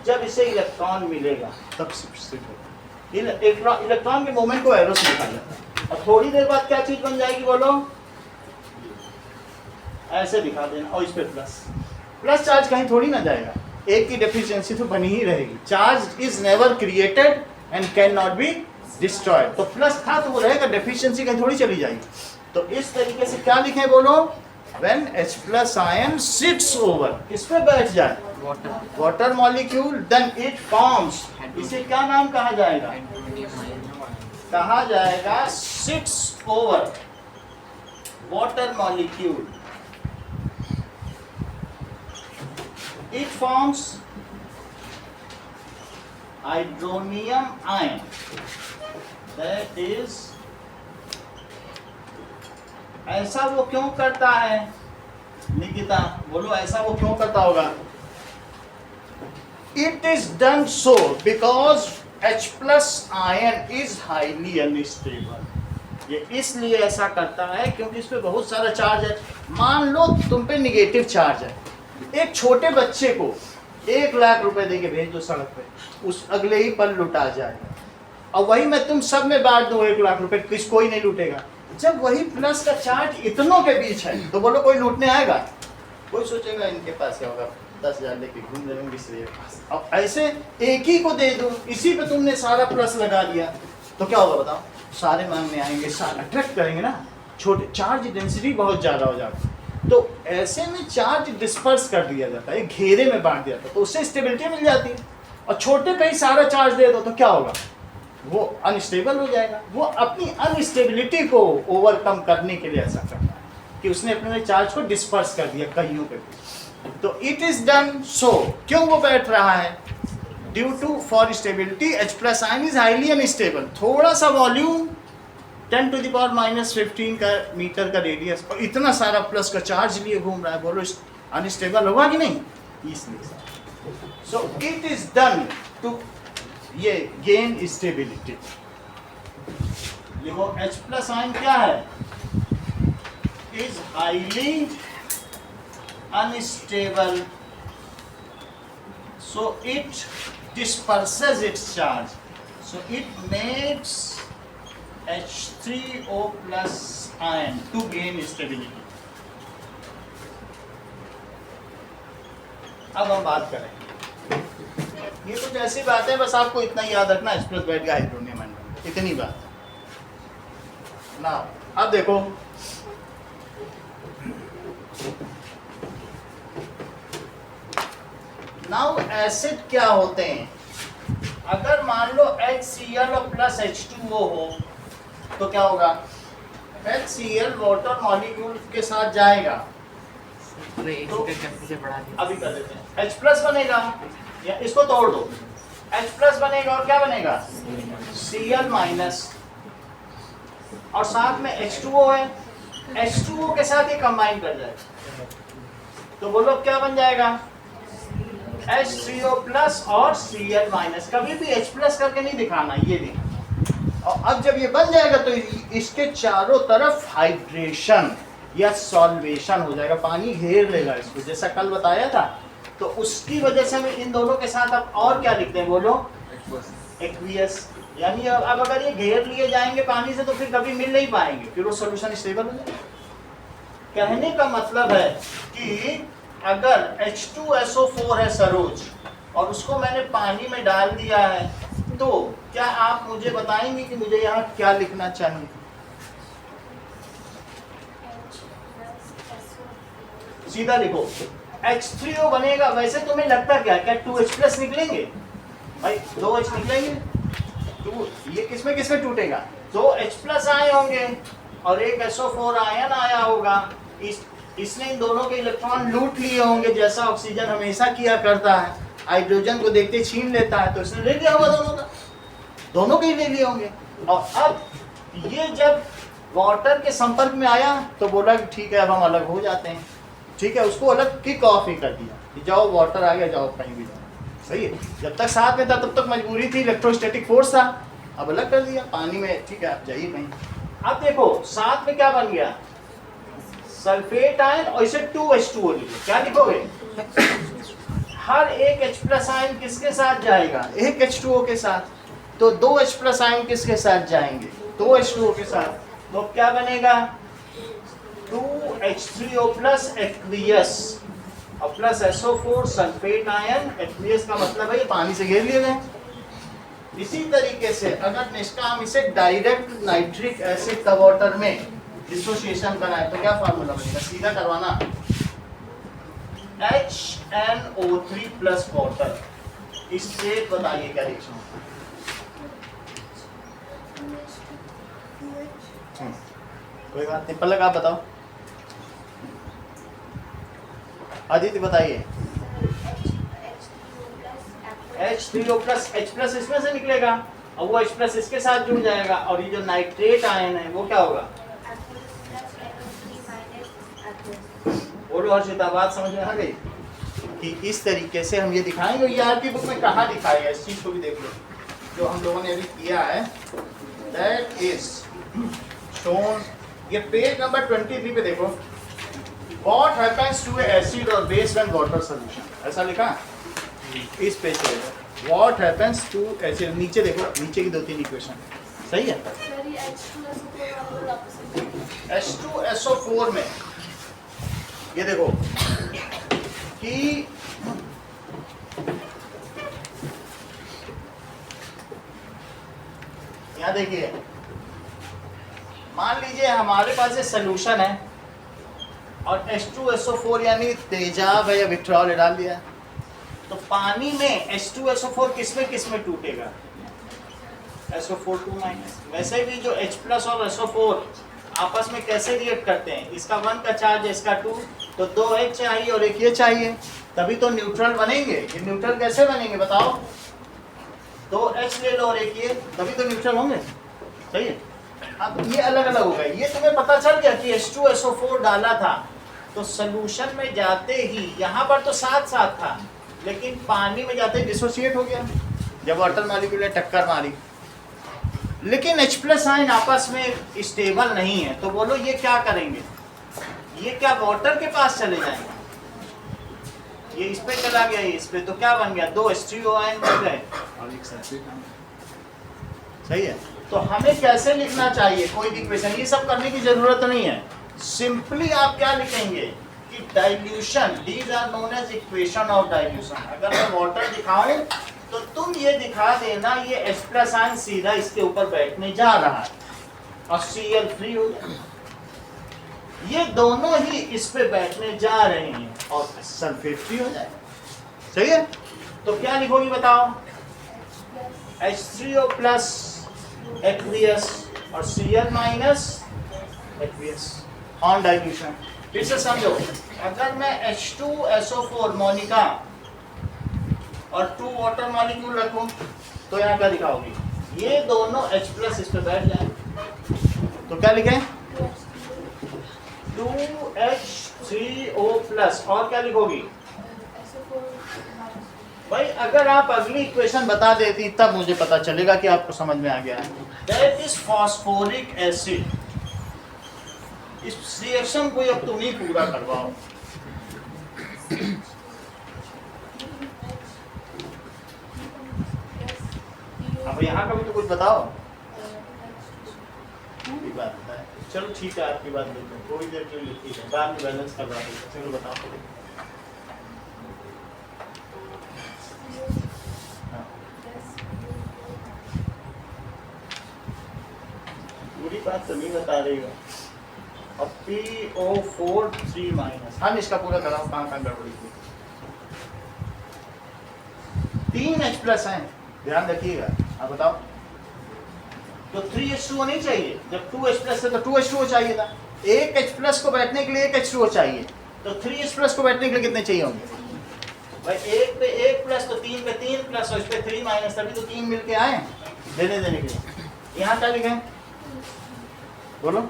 जब इसे इलेक्ट्रॉन मिलेगा तब शिफ्ट होगा। इलेक्ट्रॉन के मोमेंट को एरो से लिखा जाता है। और थोड़ी देर बाद क्या चीज बन जाएगी बोलो? ऐसे दिखा देना, और इस पे प्लस चार्ज कहीं थोड़ी ना जाएगा, एक की डेफिशिएंसी तो बनी ही रहेगी। Charge is never created and can not be destroyed. तो प्लस था तो वो रहेगा, डेफिशिएंसी कहीं थोड़ी चली जाएगी। तो इस तरीके से क्या लिखे बोलो? When H plus ion sits over, किस पे बैठ जाए? Water molecule, then it forms, इसे क्या नाम कहा जाएगा? कहा जाएगा sits over water molecule. It forms hydronium ion. That is, ऐसा वो क्यों करता है? निकिता बोलो, ऐसा वो क्यों करता होगा? It is done so because H plus ion is highly unstable. ये इसलिए ऐसा करता है क्योंकि इस पे बहुत सारा चार्ज है। मान लो तुम पे निगेटिव चार्ज है, एक छोटे बच्चे को 1 लाख रुपए देके भेज दो सड़क पे, उस अगले ही पल लुटा जाएगा। और वही मैं तुम सब में बांट दूं 1 लाख रुपए, किस कोई नहीं लूटेगा। जब वही प्लस का चार्ज इतनों के बीच है तो बोलो कोई लूटने आएगा? कोई सोचेगा इनके पास क्या होगा, 10,000 लेके घूम रहे होंगे पास। अब ऐसे एक ही को दे दो, इसी पे तुमने सारा प्लस लगा दिया, तो क्या होगा बताओ? सारे मांगने आएंगे, सारे अट्रैक्ट करेंगे ना। छोटे चार्ज डेंसिटी बहुत ज़्यादा हो जाती है, तो ऐसे में चार्ज डिस्पर्स कर दिया जाता है, घेरे में बांट दिया जाता है, तो उससे स्टेबिलिटी मिल जाती है। और छोटे पे ही सारा चार्ज दे दो तो क्या होगा? वो अनस्टेबल हो जाएगा। वो अपनी अनस्टेबिलिटी को ओवरकम करने के लिए ऐसा करता है कि उसने अपने चार्ज को डिस्पर्स कर दिया कईयों पे। तो इट इज डन सो, क्यों वो बैठ रहा है? Due to for stability H plus ion is highly unstable। थोड़ा सा वॉल्यूम 10⁻⁻15 का मीटर का रेडियस, और इतना सारा प्लस का चार्ज लिए घूम रहा है, बोलो अनस्टेबल होगा कि नहीं? इसलिए so it is done to ये गेन स्टेबिलिटी। देखो H plus ion क्या है? Is highly unstable, so it disperses its charge, so it makes H3O plus ion to gain stability। अब हम बात करें, ये कुछ ऐसी बात है, बस आपको इतना ही याद रखना, H+ बैठ गया हाइड्रोनियम आयन, इतनी बात ना। अब देखो नाउ एसिड क्या होते हैं? अगर मान लो HCl और प्लस H2O हो तो क्या होगा? HCl वाटर मॉलिक्यूल के साथ जाएगा, तो अभी कर देते हैं, H+ बनेगा, या इसको तोड़ दो, H प्लस बनेगा और क्या बनेगा Cl माइनस, और साथ में H2O है, H2O के साथ ये कंबाइन कर जाएगा, तो बोलो क्या बन जाएगा H3O प्लस और Cl माइनस। कभी भी H प्लस करके नहीं दिखाना, ये दिखाना। और अब जब ये बन जाएगा तो इसके चारों तरफ हाइड्रेशन या सॉल्वेशन हो जाएगा, पानी घेर लेगा इसको, जैसा कल बताया था। तो उसकी वजह से हम इन दोनों के साथ अब और क्या लिखते हैं बोलो एक्वियस, यानी अब अगर ये घेर लिए जाएंगे पानी से तो फिर कभी मिल नहीं पाएंगे, फिर वो सॉल्यूशन स्टेबल हो जाएगा। कहने का मतलब है कि अगर H2SO4 है सरोज और उसको मैंने पानी में डाल दिया है, तो क्या आप मुझे बताएंगे कि मुझे यहाँ क्या लिखना चाहिए? सीधा लिखो H3O बनेगा। वैसे तुम्हें लगता क्या 2H प्लस निकलेंगे भाई, 2H निकलेंगे, तो ये किसमें किसमें टूटेगा, 2H प्लस आए होंगे और एक SO4 आयन आया होगा, इसने इन दोनों के इलेक्ट्रॉन लूट लिए होंगे, जैसा ऑक्सीजन हमेशा किया करता है, हाइड्रोजन को देखते छीन लेता है, तो इसने ले लिया होगा दोनों का, दोनों के ही ले लिए होंगे। और अब ये जब वाटर के संपर्क में आया तो बोला कि ठीक है अब हम अलग हो जाते हैं, ठीक है, उसको अलग किक ऑफ ही कर दिया कि जाओ वाटर आ गया, जाओ कहीं भी जाओ। सही है, जब तक साथ में था तब तक मजबूरी थी, इलेक्ट्रोस्टैटिक फोर्स था, अब अलग कर दिया पानी में, ठीक है आप जाइए कहीं। अब देखो साथ में क्या बन गया सल्फेट आयन, और इसे 2H2O लिखो, क्या लिखोगे हर एक H प्लस आयन किसके साथ जाएगा, एक H2O के साथ, तो 2H प्लस आयन किसके साथ जाएंगे 2H2O के साथ, तो क्या बनेगा 2H3O प्लस एक्वियस और plus SO4 sulphate ion, aqueous का मतलब है ये पानी से घेर लिए गए। इसी तरीके से अगर इसका हम इसे डायरेक्ट नाइट्रिक एसिड का वाटर में डिसोसिएशन कराएं तो क्या फार्मूला बनेगा, सीधा करवाना HNO3 प्लस वाटर, इससे बताइए क्या रिएक्शन होता है। कोई बात नहीं, पलक आप बताओ, आदित्य बताइए। H3O प्लस H प्लस इसमें से निकलेगा और वो H प्लस इसके साथ जुड़ जाएगा, और ये जो नाइट्रेट आयन है वो क्या होगा, बोलो हर्षिता, बात समझ में आ गई कि इस तरीके से हम ये दिखाएंगे। ये आपकी बुक में कहाँ दिखाई है, इस चीज को भी देख लो, जो हम लोगों ने अभी किया है, दैट इज शोन, ये पेज नंबर 23 पे देखो, व्हाट हैपेंस टू एसिड और बेस व्हेन वाटर सॉल्यूशन, ऐसा लिखा इस पेज पे, व्हाट हैपेंस टू एसिड, नीचे देखो, नीचे की 2-3 इक्वेशन, सही है। H2SO4 में ये देखो कि यहाँ देखिए, मान लीजिए हमारे पास ये सोल्यूशन है और H2SO4 यानी तेजाब है या विट्रॉल डाल दिया, तो पानी में H2SO4 किसमें टूटेगा, SO4 2-। वैसे भी जो H प्लस और SO4 आपस में कैसे रिएक्ट करते हैं, इसका 1 का चार्ज है, इसका 2, तो 2H चाहिए और एक ये चाहिए, तभी तो न्यूट्रल बनेंगे। ये न्यूट्रल कैसे बनेंगे बताओ, 2H ले लो और एक ये, तभी तो न्यूट्रल होंगे, सही है। अब ये अलग अलग हो गए, ये तुम्हें पता चल गया कि H2SO4 डाला था तो सोल्यूशन में जाते ही यहाँ पर तो साथ साथ था, लेकिन पानी में जाते ही डिसोसिएट हो गया जब वाटर मॉलिक्यूल ने टक्कर मारी। लेकिन H प्लस आयन आपस में स्टेबल नहीं है, तो बोलो ये क्या करेंगे, ये क्या वाटर के पास चले जाएंगे, ये इस पे चला गया, ये इस पे, तो क्या बन गया 2 H3O आयन बन गए और एक सल्फेट आयन, सही है। तो हमें कैसे लिखना चाहिए कोई भी इक्वेशन, ये सब करने की जरूरत नहीं है, सिंपली आप क्या लिखेंगे कि dilution, these are known as equation of dilution. अगर मैं वाटर दिखाऊं तो तुम ये दिखा देना ये H प्लस आयन सीधा इसके ऊपर बैठने जा रहा है और Cl फ्री हो जाएगा, ये दोनों ही इस पे बैठने जा रहे हैं और सल्फेट फ्री हो जाएगा, सही है। तो क्या लिखोगी बताओ, H3O प्लस एक्वियस और Cl minus aqueous on dilution. फिर से समझो, अगर मैं H2SO4 मोनिका और 2 वाटर मॉलिक्यूल रखूं तो यहाँ क्या दिखाओगी, ये दोनों H प्लस इस पे बैठ जाए तो क्या लिखें 2H3O प्लस, और क्या लिखोगी भाई। अगर आप अगली इक्वेशन बता देती तब मुझे पता चलेगा कि आपको समझ में आ गया है। That is phosphoric acid. इस रिएक्शन को अब तुम ही पूरा करवाओ। अब यहाँ का भी तो कुछ बताओ। की बात है, चलो ठीक है आपकी बात लेते हैं, थोड़ी देर के लिए ठीक है, बाद में बैलेंस करवा देंगे। चलो बताओ। पूरी बात तो नहीं बता रही हो। अब PO4 3 माइनस, हम इसका पूरा कराओ कहाँ गड़बड़ी थी। 3 H प्लस है, ध्यान रखिएगा। आप बताओ तो 3H2O नहीं चाहिए, जब 2H प्लस है तो 2H2O चाहिए था। एक H प्लस को बैठने के लिए एक H2O चाहिए, तो 3H प्लस को बैठने के लिए कितने चाहिए होंगे भाई। एक पे एक प्लस तो 3 पे 3 प्लस और इस पे 3 माइनस, तभी तो 3 मिलके आए देने के लिए। यहाँ क्या लिखें बोलो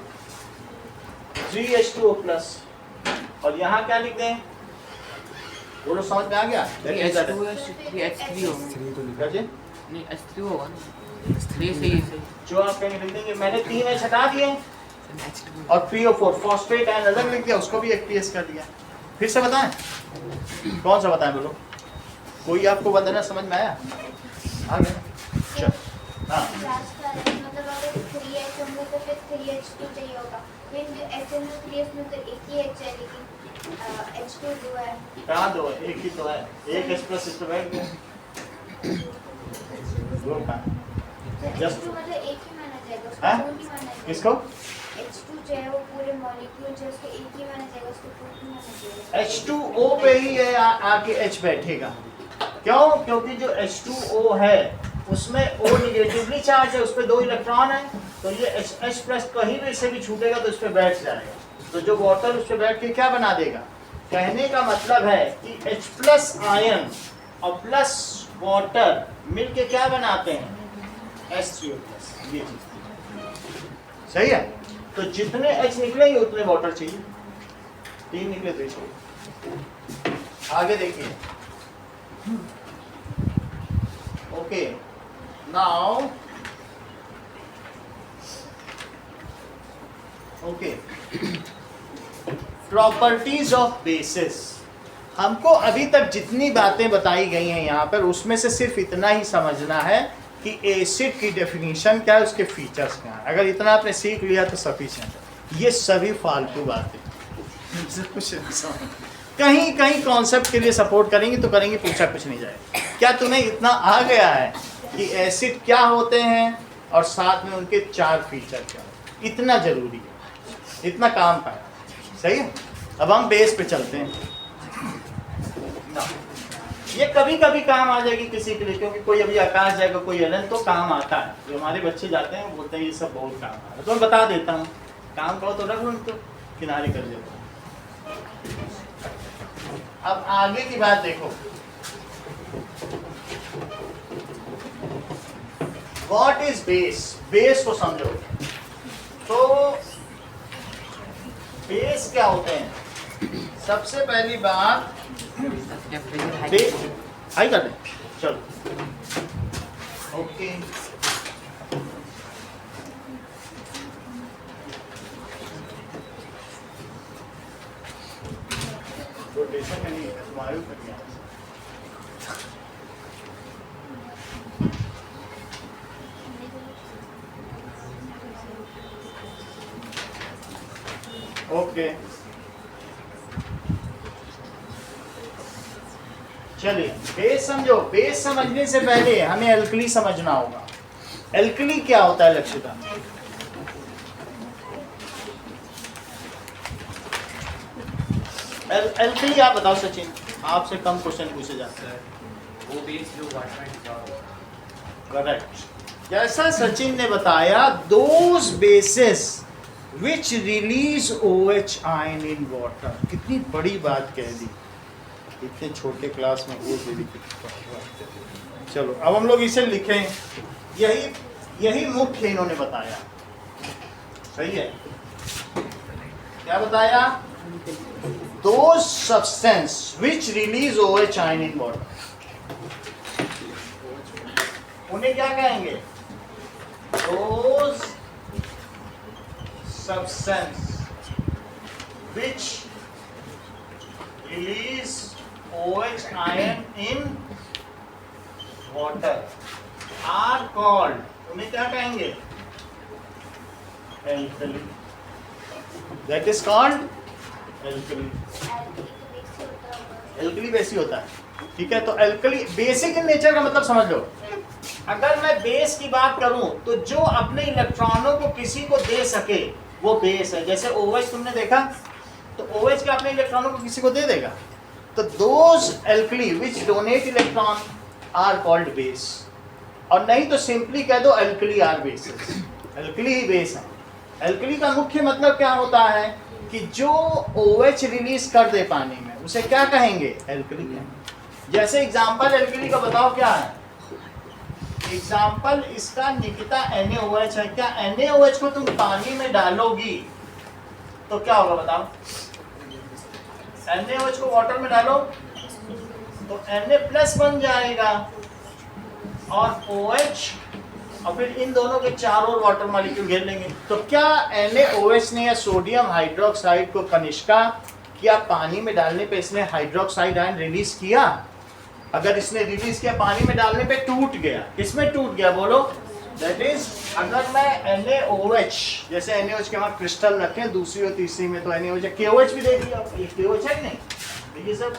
3H2O प्लस, और यहाँ क्या लिख दें बोलो, समझ में आ गया। जो आप कहेंगे लिख देंगे, मैंने 3H हटा दिए और PO4 फॉस्फेट आयन अलग लिख दिया, उसको भी एक PS कर दिया। फिर से बताएं, कौन सा बताएं बोलो, कोई आपको बंधना समझ में आया? आ गया। चल हाँ मतलब अगर 3H होंगे तो फिर 3H2 चाहिए होगा। फिर HN में 3H में तो एक ही H है, लेकिन H2 दो है। कहाँ दो है? एक ही तो है। एक H प्लस इस पे बैठ गया, दो कहाँ? H2 मतलब एक ही माना जाएगा, उसको हाँ? दो नहीं माना जाएगा। किसको? H2 जो है वो पूरे मॉलिक्यूल जो है उसको एक ही माना जाएगा, उसको दो नहीं माना जाएगा। H2O पे ही है आके H बैठेगा। क्यों? क्योंकि जो H2O है उसमें O निगेटिवली चार्ज है, उस पे 2 इलेक्ट्रॉन है, तो ये H प्लस कहीं भी से भी छूटेगा तो इस पे बैठ जाएगा। तो जो वाटर उस पे बैठ के क्या बना देगा, कहने का मतलब है कि H प्लस आयन और प्लस वाटर मिलके क्या बनाते हैं H3O प्लस। ये चीज सही है। तो जितने H निकलेंगे उतने वाटर चाहिए, 3 निकले तो चाहिए। आगे देखिए, okay now okay properties of basis. हमको अभी तक जितनी बातें बताई गई हैं यहाँ पर, उसमें से सिर्फ इतना ही समझना है कि एसिड की डेफिनेशन क्या है, उसके फीचर्स क्या हैं। अगर इतना आपने सीख लिया तो सफिशिएंट। ये सभी फालतू बातें कुछ कहीं कहीं कॉन्सेप्ट के लिए सपोर्ट करेंगे तो करेंगे, पूछा कुछ नहीं जाएगा। क्या तुम्हें इतना आ गया है कि एसिड क्या होते हैं और साथ में उनके 4 फीचर क्या होते हैं? इतना जरूरी है, इतना काम का है। सही है। अब हम बेस पे चलते हैं ना। ये कभी कभी काम आ जाएगी किसी के लिए, क्योंकि कोई अभी आकाश जाएगा, कोई एलन, तो काम आता है। जो हमारे बच्चे जाते हैं बोलते हैं ये सब बहुत काम आता है, तो मैं बता देता हूँ। काम करो तो रख लो, तो किनारे कर देता हूँ। अब आगे की बात देखो, व्हाट इज बेस। बेस को समझो तो बेस क्या होते हैं। सबसे पहली बात हाई कर दे, चलो ओके। रोटेशन में नहीं है, तुम्हारे ऊपर क्या है। ओके चलिए बेस समझो। बेस समझने से पहले हमें एल्कली समझना होगा। एल्कली क्या होता है लक्षिता? एल्कली आप बताओ सचिन, आपसे कम क्वेश्चन पूछे जाते हैं। वो बेस जो वाटर में करेक्ट। जैसा सचिन ने बताया, those basis which release OH ion in water. कितनी बड़ी बात कह दी। इतने छोटे क्लास में वो भी चलो अब हम लोग इसे लिखें। यही मुख्य इन्होंने बताया, सही है। क्या बताया? दो substance which release OH ion in water, उन्हें क्या कहेंगे? Those substance which release OH ion in water are called, उन्हें क्या कहेंगे? Alkali. That is called alkali. Alkali बेसी होता है, ठीक है। तो एल्कली बेसिक इन नेचर का मतलब समझ लो। अगर मैं बेस की बात करूं तो जो अपने इलेक्ट्रॉनों को किसी को दे सके वो बेस है। जैसे OH तुमने देखा, तो OH के अपने इलेक्ट्रॉनों को किसी को दे देगा, तो those alkali which donate electron are called base. और नहीं तो सिंपली कह दो एल्कली आर बेसिस, एल्कली ही बेस है। एल्कली का मुख्य मतलब क्या होता है कि जो OH रिलीज कर दे पानी में उसे क्या कहेंगे? एल्कली कहेंगे। जैसे एग्जांपल एल्कली का बताओ क्या है? एग्जांपल इसका निकिता NaOH है। क्या NaOH को तुम पानी में डालोगी तो क्या होगा बताओ? NaOH को वाटर में डालो तो Na+ बन जाएगा और OH, और फिर इन दोनों के चारों ओर वाटर मॉलिक्यूल घेर लेंगे। तो क्या NaOH ने या सोडियम हाइड्रोक्साइड को कनिष्का क्या पानी में डालने पे इसने हाइड्रोक्साइड आयन रिलीज किया? अगर इसने रिलीज किया पानी में डालने पे टूट गया, किसमें टूट गया बोलो? दैट इज अगर मैं NaOH, जैसे NaOH के वहाँ क्रिस्टल रखें दूसरी और तीसरी में, तो NaOH है, KOH भी देख लिया, ये KOH है नहीं, ये सब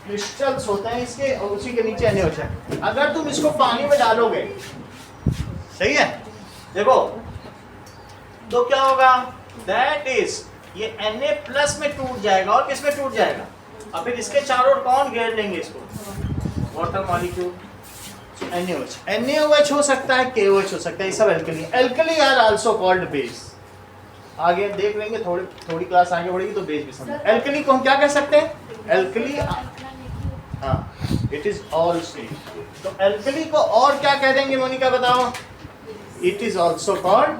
क्रिस्टल्स होते हैं इसके, और उसी के नीचे NaOH है। अगर तुम इसको पानी में डालोगे, सही है, देखो तो क्या होगा? दैट इज ये Na+ में टूट जाएगा और किस में टूट जाएगा? अब फिर इसके चारों ओर कौन घेर लेंगे इसको? Water molecule. NaOH हो सकता है, KOH हो सकता है, ये सब alkali. Alkali are also called base. आगे देख लेंगे, थोड़ी क्लास आगे बढ़ेगी तो बेस भी समझ। एल्कली को हम क्या कह सकते हैं? एल्कली, हाँ, इट इज ऑल सेम। तो एल्कली को और क्या कह देंगे मोनिका बताओ? It is also called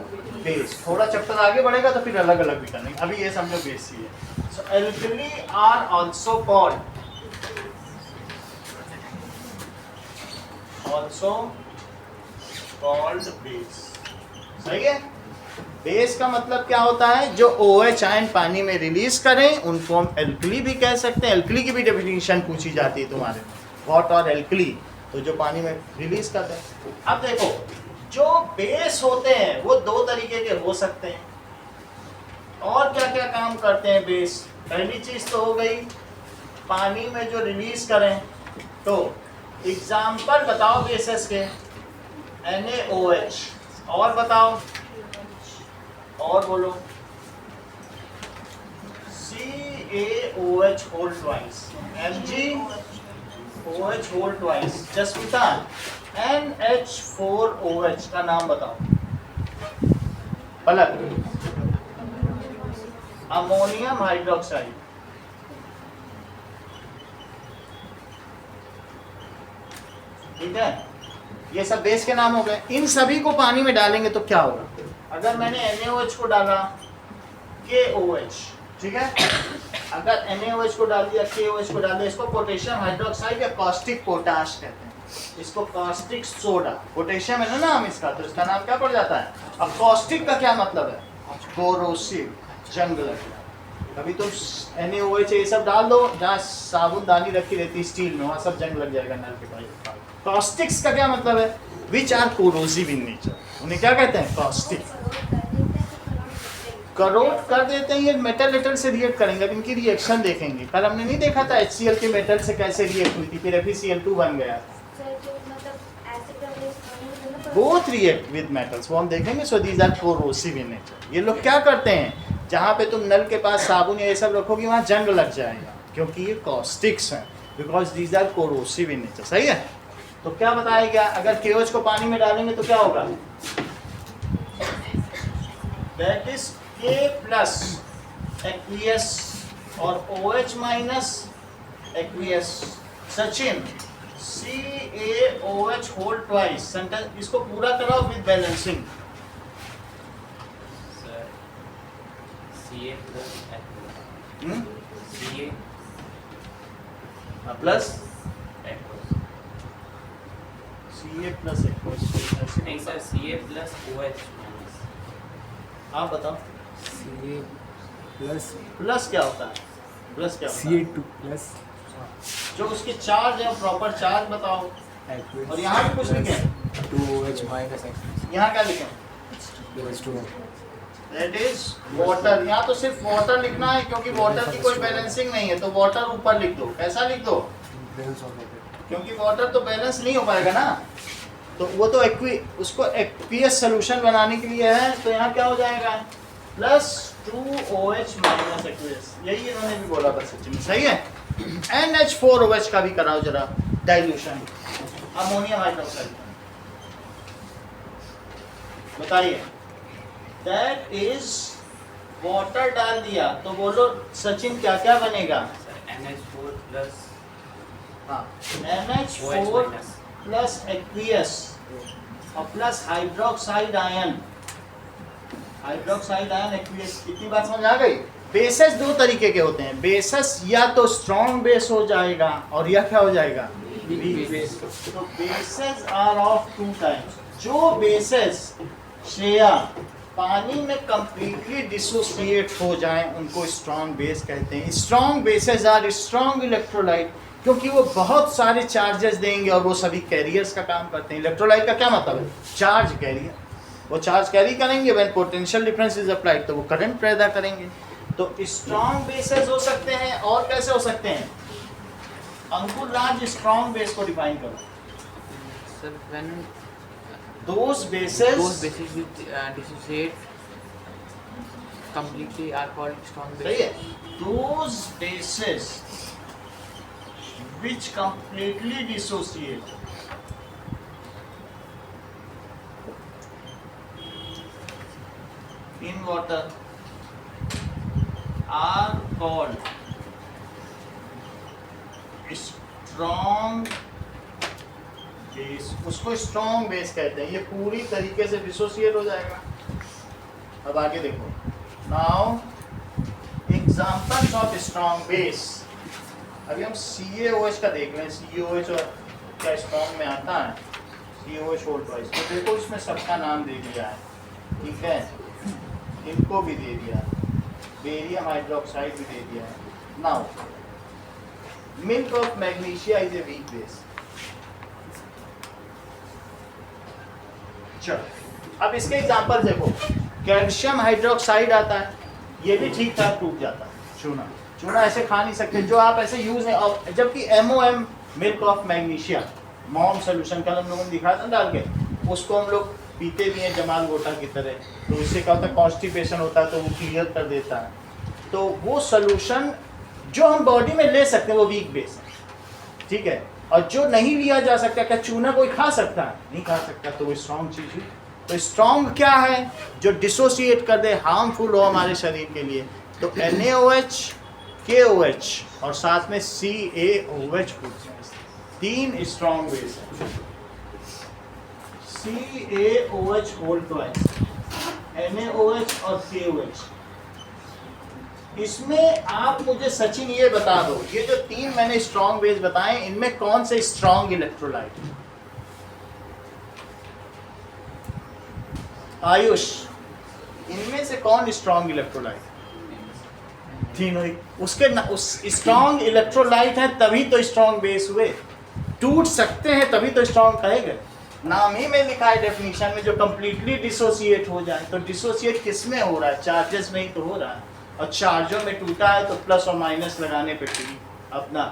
base. थोड़ा चैप्टर आगे बढ़ेगा तो फिर अलग अलग भी करेंगे, अभी ये समझो बेस ही है। So alkali are also called base. सही है। बेस का मतलब क्या होता है? जो OH आयन पानी में रिलीज करें उनको हम एल्कली भी कह सकते हैं। एल्कली की भी डेफिनेशन पूछी जाती है तुम्हारे, व्हाट आर एल्कली, तो जो पानी में रिलीज करते हैं। अब देखो, जो बेस होते हैं वो दो तरीके के हो सकते हैं। और क्या क्या काम करते हैं बेस? पहली चीज तो हो गई पानी में जो रिलीज करें, तो एग्जाम्पल बताओ बेसेस के? NaOH, और बताओ, और बोलो? CaOH whole twice, MgOH whole twice, Jasvita NH4OH का नाम बताओ। पलक, अमोनियम हाइड्रोक्साइड, ठीक है, ये सब बेस के नाम हो गए। इन सभी को पानी में डालेंगे तो क्या होगा? अगर मैंने NaOH को डाला, KOH, ठीक है, अगर NaOH को डाल दिया, KOH को डाल दिया, इसको पोटेशियम हाइड्रोक्साइड या कॉस्टिक पोटाश कहते हैं। इसको कॉस्टिक सोडा, पोटेशियम है ना नाम इसका, तो इसका नाम क्या पड़ जाता है? अब कॉस्टिक का क्या मतलब है? कोरोसिव, जंग लगना। अभी तुम NaOH ये सब डाल दो, जहाँ साबुनदानी रखी रहती है स्टील में, वहाँ सब जंग लग जाएगा नल के पास। कॉस्टिक्स का क्या मतलब है? Which are corrosive in nature, उन्हें क्या कहते हैं? कॉस्टिक। करोट कर देते हैं, ये मेटल लेटल से रिएक्ट करेंगे। अब इनकी रिएक्शन देखेंगे। कल हमने नहीं देखा था HCl के मेटल से कैसे रिएक्ट हुई थी, फिर FeCl2 बन गया। बोथ रिएक्ट विद मेटल्स, वो हम देखेंगे। So these are corrosive in nature. ये लोग क्या करते हैं? जहाँ पे तुम नल के पास साबुन या ये सब रखोगे वहाँ जंग लग जाएगा, क्योंकि ये कॉस्टिक्स हैं, because these are corrosive in nature. सही है। तो क्या बताया गया? अगर KOH को पानी में डालेंगे तो क्या होगा? दैट इज K+ aqueous और OH- aqueous. Sachin, CaOH whole twice, sentence इसको पूरा कराओ with balancing. Sir, Ca plus aqueous. Ca plus aqueous. Ca plus aqueous. नहीं sir, Ca plus OH minus. आप बताओ CA प्लस प्लस क्या होता है? प्लस क्या होता है? CA2 प्लस जो उसके चार्ज है प्रॉपर चार्ज बताओ। एक्वियस और यहाँ भी कुछ लिखे? 2OH माइनस यहाँ क्या लिखे? H2O। That is water. यहाँ तो सिर्फ वाटर लिखना है क्योंकि वाटर की कोई बैलेंसिंग नहीं है, तो वाटर ऊपर लिख दो। कैसा लिख दो? Balance of water. क्योंकि वाटर तो बैलेंस नहीं हो पाएगा ना, तो वो तो उसको एक्वियस सोल्यूशन बनाने के लिए है। तो यहाँ क्या हो जाएगा? Plus 2OH minus aqueous. यही इन्होंने भी बोला था सचिन, सही है। NH4OH का भी कराओ जरा डाइल्यूशन, अमोनियम हाइड्रोक्साइड। बताइए, दैट इज वाटर डाल दिया तो बोलो सचिन क्या क्या बनेगा? Sir, NH4 plus हाँ, OH NH4 minus. Plus aqueous और plus hydroxide ion. Hydroxide ion aqueous. कितनी बात समझ आ गई? बेसेस दो तरीके के होते हैं। बेसेस या तो स्ट्रॉन्ग बेस हो जाएगा और या क्या हो जाएगा? Weak base. तो bases are of two types. जो बेसेस श्रेया पानी में कंप्लीटली डिसोसिएट हो जाएं उनको स्ट्रॉन्ग बेस कहते हैं। Strong bases are strong electrolyte, क्योंकि वो बहुत सारे चार्जेस देंगे और वो सभी कैरियर्स का काम करते हैं। इलेक्ट्रोलाइट का क्या मतलब है? Charge carrier. वो चार्ज कैरी करेंगे, when potential difference is applied तो वो करंट पैदा करेंगे। तो स्ट्रॉन्ग बेसेस हो सकते हैं। और कैसे हो सकते हैं? अंकुर राज स्ट्रॉन्ग बेस को डिफाइन करो। Sir, when those bases those bases which dissociate completely are called strong सही bases. है। Those bases which completely dissociate in water are called strong base। उसको strong base कहते हैं। ये पूरी तरीके से डिसोसिएट हो जाएगा। अब आगे देखो, now examples of strong base। अभी हम CaOH का देख रहे हैं। CaOH और क्या स्ट्रॉन्ग में आता है? CaOH whole twice. तो देखो इसमें सबका नाम दे दिया है, ठीक है। इनको भी दे दिया है, बेरियम हाइड्रोक्साइड भी दे दिया है। Now milk of magnesia is a weak base. चलो अब इसके एग्जांपल देखो। कैल्शियम हाइड्रोक्साइड आता है, ये भी ठीक ठाक टूट जाता है। चूना चूना ऐसे खा नहीं सकते, जो आप ऐसे यूज नहीं। और जबकि MOM milk of magnesia mom solution कल हम लोगों ने दिखाया था डाल के, उसको हम लोग पीते भी हैं जमाल गोटा की तरह। तो इससे क्या होता है? कॉन्स्टिपेशन होता है तो वो क्लियर कर देता है। तो वो सोल्यूशन जो हम बॉडी में ले सकते हैं वो वीक बेस है, ठीक है। और जो नहीं लिया जा सकता, क्या चूना कोई खा सकता है? नहीं खा सकता, तो वो स्ट्रॉन्ग चीज हुई। तो स्ट्रॉन्ग क्या है? जो डिसोसिएट कर दे, हार्मफुल हो हमारे शरीर के लिए। तो NaOH, KOH और साथ में CaOH तीन स्ट्रॉन्ग बेस है। CaOH होल ट्वाइस, NaOH और KOH। इसमें आप मुझे सचिन ये बता दो, ये जो तीन मैंने स्ट्रॉन्ग बेस बताए इनमें कौन से स्ट्रॉन्ग इलेक्ट्रोलाइट? आयुष, इनमें से कौन स्ट्रॉन्ग इलेक्ट्रोलाइट? तीनों ही। उसके उस स्ट्रॉन्ग इलेक्ट्रोलाइट है तभी तो स्ट्रॉन्ग बेस हुए। टूट सकते हैं तभी तो स्ट्रॉन्ग कहेंगे। नाम ही में लिखा है डेफिनेशन में, जो कंप्लीटली डिसोसिएट हो जाए। तो डिसोसिएट किस में हो रहा है? चार्जेस में ही तो हो रहा है। और चार्जों में टूटा है तो प्लस और माइनस लगाने पे अपना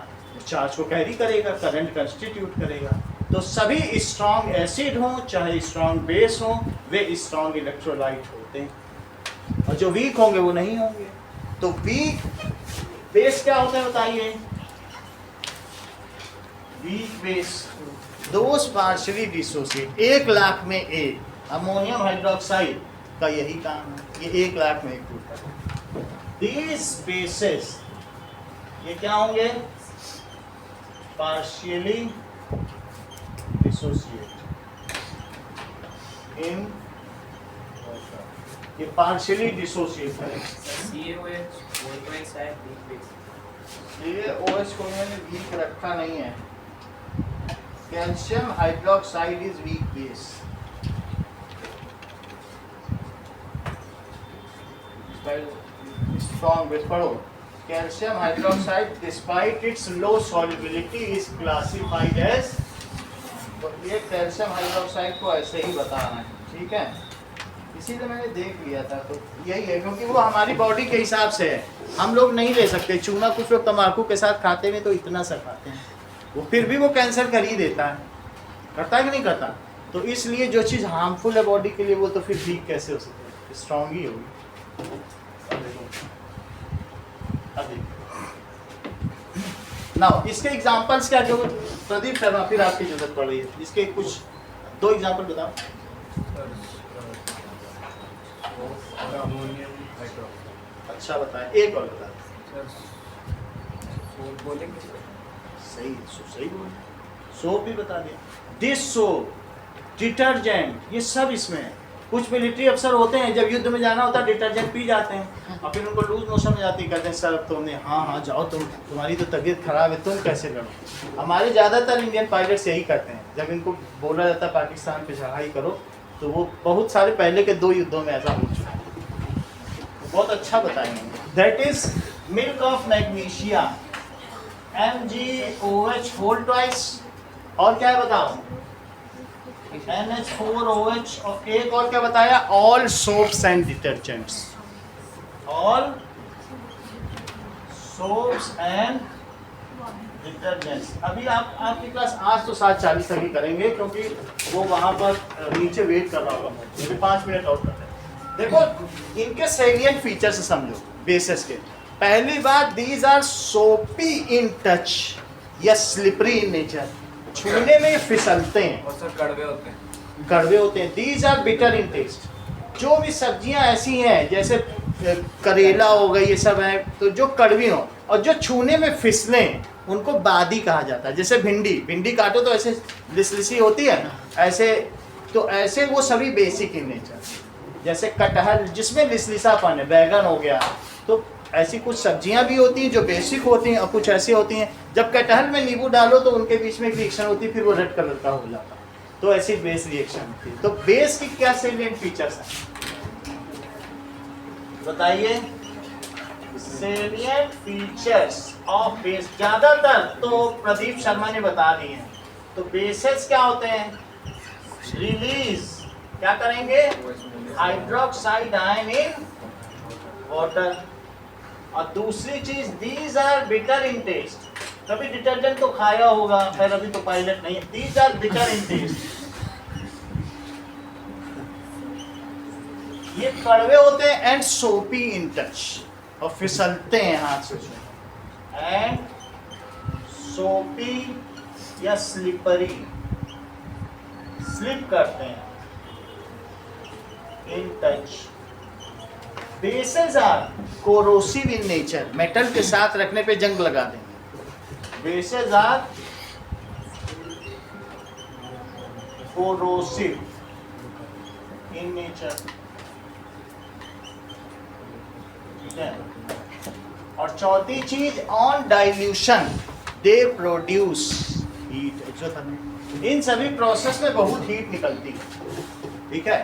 चार्ज को कैरी करेगा, करंट कंस्टिट्यूट करेगा। तो सभी स्ट्रॉन्ग एसिड हों चाहे स्ट्रॉन्ग बेस हों, वे स्ट्रॉन्ग इलेक्ट्रोलाइट होते हैं। और जो वीक होंगे वो नहीं होंगे। तो वीक बेस क्या होता है बताइए? Weak base those partially dissociate. 1,00,000 में एक। अमोनियम हाइड्रोक्साइड का यही काम है, ये 1,00,000 में एक टूटता है। These bases ये क्या होंगे? partially dissociate in ये partially dissociate करेंगे। CaOH whole twice side weak base. ये OH को मैंने वीक रखा नहीं है। Calcium hydroxide is weak base. Strong base पढ़ो। Calcium hydroxide despite its low solubility is classified as, तो ये कैल्शियम हाइड्रोक्साइड को ऐसे ही बताना है, ठीक है। इसीलिए मैंने देख लिया था, तो यही है क्योंकि वो हमारी बॉडी के हिसाब से है, हम लोग नहीं ले सकते। चूना कुछ लोग तम्बाकू के साथ खाते हैं तो इतना सा खाते हैं, वो फिर भी वो कैंसर कर ही देता है, करता है कि नहीं करता। तो इसलिए जो चीज़ हार्मफुल है बॉडी के लिए वो तो फिर वीक कैसे हो सकती है, स्ट्रॉन्ग ही होगी। ना इसके एग्जांपल्स क्या, जो प्रदीप शर्मा फिर आपकी जरूरत पड़ रही है, इसके कुछ 2 एग्जांपल बताओ। Ammonium hydroxide. अच्छा बताए, एक और बता। बोलेंगे सही बोल, सोप भी बता दिया। डिश सोप, डिटर्जेंट, ये सब इसमें है। कुछ मिलिट्री अफसर होते हैं जब युद्ध में जाना होता है डिटर्जेंट पी जाते हैं और फिर उनको लूज मोशन हो जाती है, कहते हैं सर तुमने हाँ जाओ, तुम्हारी तो तबीयत खराब है, तुम कैसे लड़ो। हमारे ज़्यादातर इंडियन पायलट्स यही करते हैं, जब इनको बोला जाता है पाकिस्तान पे चढ़ाई करो तो वो बहुत सारे पहले के 2 युद्धों में ऐसा हो चुका है। बहुत अच्छा बताएंगे। That is milk of magnesia MgOH whole twice, और क्या है बताओ, NH4OH, और एक और क्या बताया, all soaps and detergents, all soaps and detergents. अभी आपकी क्लास आज तो 7:40 तक ही करेंगे क्योंकि वो वहाँ पर नीचे वेट कर रहा होगा, मुझे 5 मिनट और करते हैं। देखो इनके सेलिएंट फीचर से समझो बेसिस के। पहली बात, दीज आर सोपी इन टच या स्लिपरी इन नेचर, छूने में फिसलते हैं और सर कड़वे होते हैं। कड़वे होते हैं। These are bitter in taste. जो भी सब्जियां ऐसी हैं जैसे करेला हो गई, ये सब है तो जो कड़वी हो और जो छूने में फिसलें उनको बादी कहा जाता है। जैसे भिंडी काटो तो ऐसे लिसलिसी होती है ना, ऐसे तो ऐसे वो सभी बेसिक इन नेचर। जैसे कटहल जिसमें लिसलिसापन है, बैगन हो गया, तो ऐसी कुछ सब्जियां भी होती हैं जो बेसिक होती हैं और कुछ ऐसी होती हैं जब कटहल में नींबू डालो तो उनके बीच में एक रिएक्शन होती है, फिर वो रेड कलर का हो जाता है, तो ऐसी बेस रिएक्शन होती है। तो बेस की क्या सेलिएंट फीचर्स हैं बताइए। सेलिएंट फीचर्स ऑफ बेस ज्यादातर तो प्रदीप शर्मा ने बता दिए हैं। तो बेसेस क्या होते हैं, रिलीज क्या करेंगे, हाइड्रोक्साइड आयन इन वाटर, और दूसरी चीज these are bitter in taste. कभी डिटर्जेंट तो खाया होगा, खैर अभी तो पायलट नहीं है। These are bitter in taste, ये कड़वे होते हैं एंड सोपी इन टच, और फिसलते हैं हाथ से, एंड सोपी या स्लिपरी, स्लिप करते हैं in touch. Bases are corrosive in nature, metal के साथ रखने पे जंग लगा देंगे। Bases are corrosive in nature, ठीक है। और चौथी चीज, on dilution they produce heat, exothermic. इन सभी प्रोसेस में बहुत हीट निकलती है, ठीक है।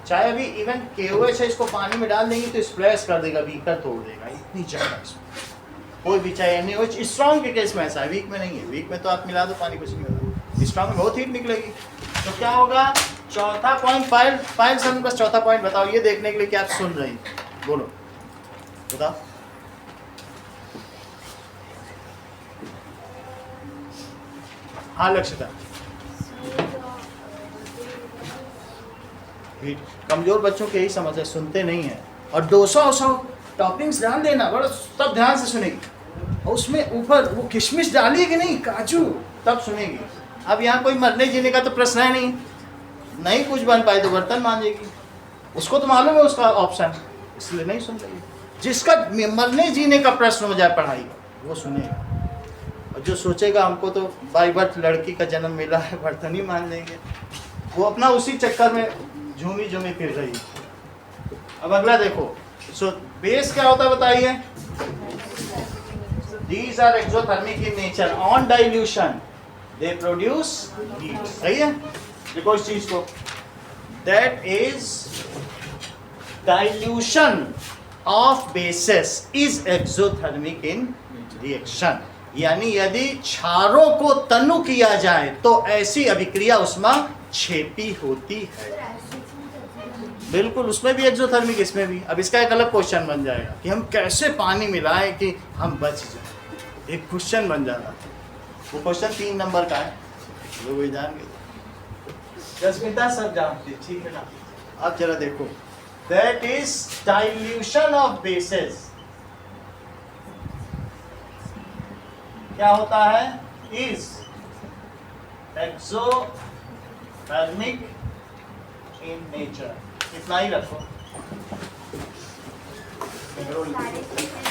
चाहे अभी इवन KOH है, इसको पानी में डाल देंगे तो स्प्लैश कर देगा, बीकर तोड़ देगा, इतनी ज़्यादा इसमें। कोई भी चाहे NaOH, स्ट्रॉन्ग के केस में ऐसा है, वीक में नहीं है। वीक में तो आप मिला दो पानी, कुछ नहीं होगा। स्ट्रॉन्ग में बहुत हीट निकलेगी। तो क्या होगा, चौथा पॉइंट, पायल सर बस चौथा पॉइंट बताओ, ये देखने के लिए कि आप सुन रही हैं, बोलो बताओ। हाँ लक्षिता, कमजोर बच्चों के यही समझ है, सुनते नहीं है। और 200 टॉपिंग्स डाल देना, बड़ा तब ध्यान से सुनेगी, और उसमें ऊपर वो किशमिश डाली कि नहीं, काजू, तब सुनेगी। अब यहाँ कोई मरने जीने का तो प्रश्न है नहीं कुछ बन पाए तो बर्तन मांजेगी, उसको तो मालूम है उसका ऑप्शन, इसलिए नहीं सुन रही। जिसका मरने जीने का प्रश्न हो जाए पढ़ाई का वो सुनेगा, और जो सोचेगा हमको तो बाई बर्थ लड़की का जन्म मिला है, बर्तन ही मान लेंगे। वो अपना उसी चक्कर में झूमी झूमी फिर रही है। अब अगला देखो, सो बेस क्या होता है बताइए? These are exothermic in nature. On dilution, they produce heat. सही है? देखो इस चीज को, that is dilution of bases is exothermic in reaction. यानी यदि क्षारों को तनु किया जाए तो ऐसी अभिक्रिया उसमें छेपी होती है। बिल्कुल, उसमें भी एक्सोथर्मिक, इसमें भी। अब इसका एक अलग क्वेश्चन बन जाएगा कि हम कैसे पानी मिलाएं कि हम बच जाए, एक क्वेश्चन बन जाएगा। वो क्वेश्चन 3 नंबर का है, वो वही जान गए। जसमिता सब जानते, ठीक है ना? अब जरा देखो, that is dilution of bases. क्या होता है? Is exothermic in nature. इतना ही रखो।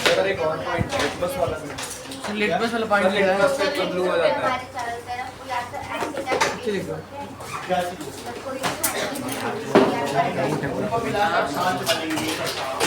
सर एक और पॉइंट लिटमस वाला भी। लिटमस वाला पॉइंट क्या है? लिटमस पे तो ब्लू हो जाता है। क्या चीज? उनको मिलाकर शांत बनेंगे।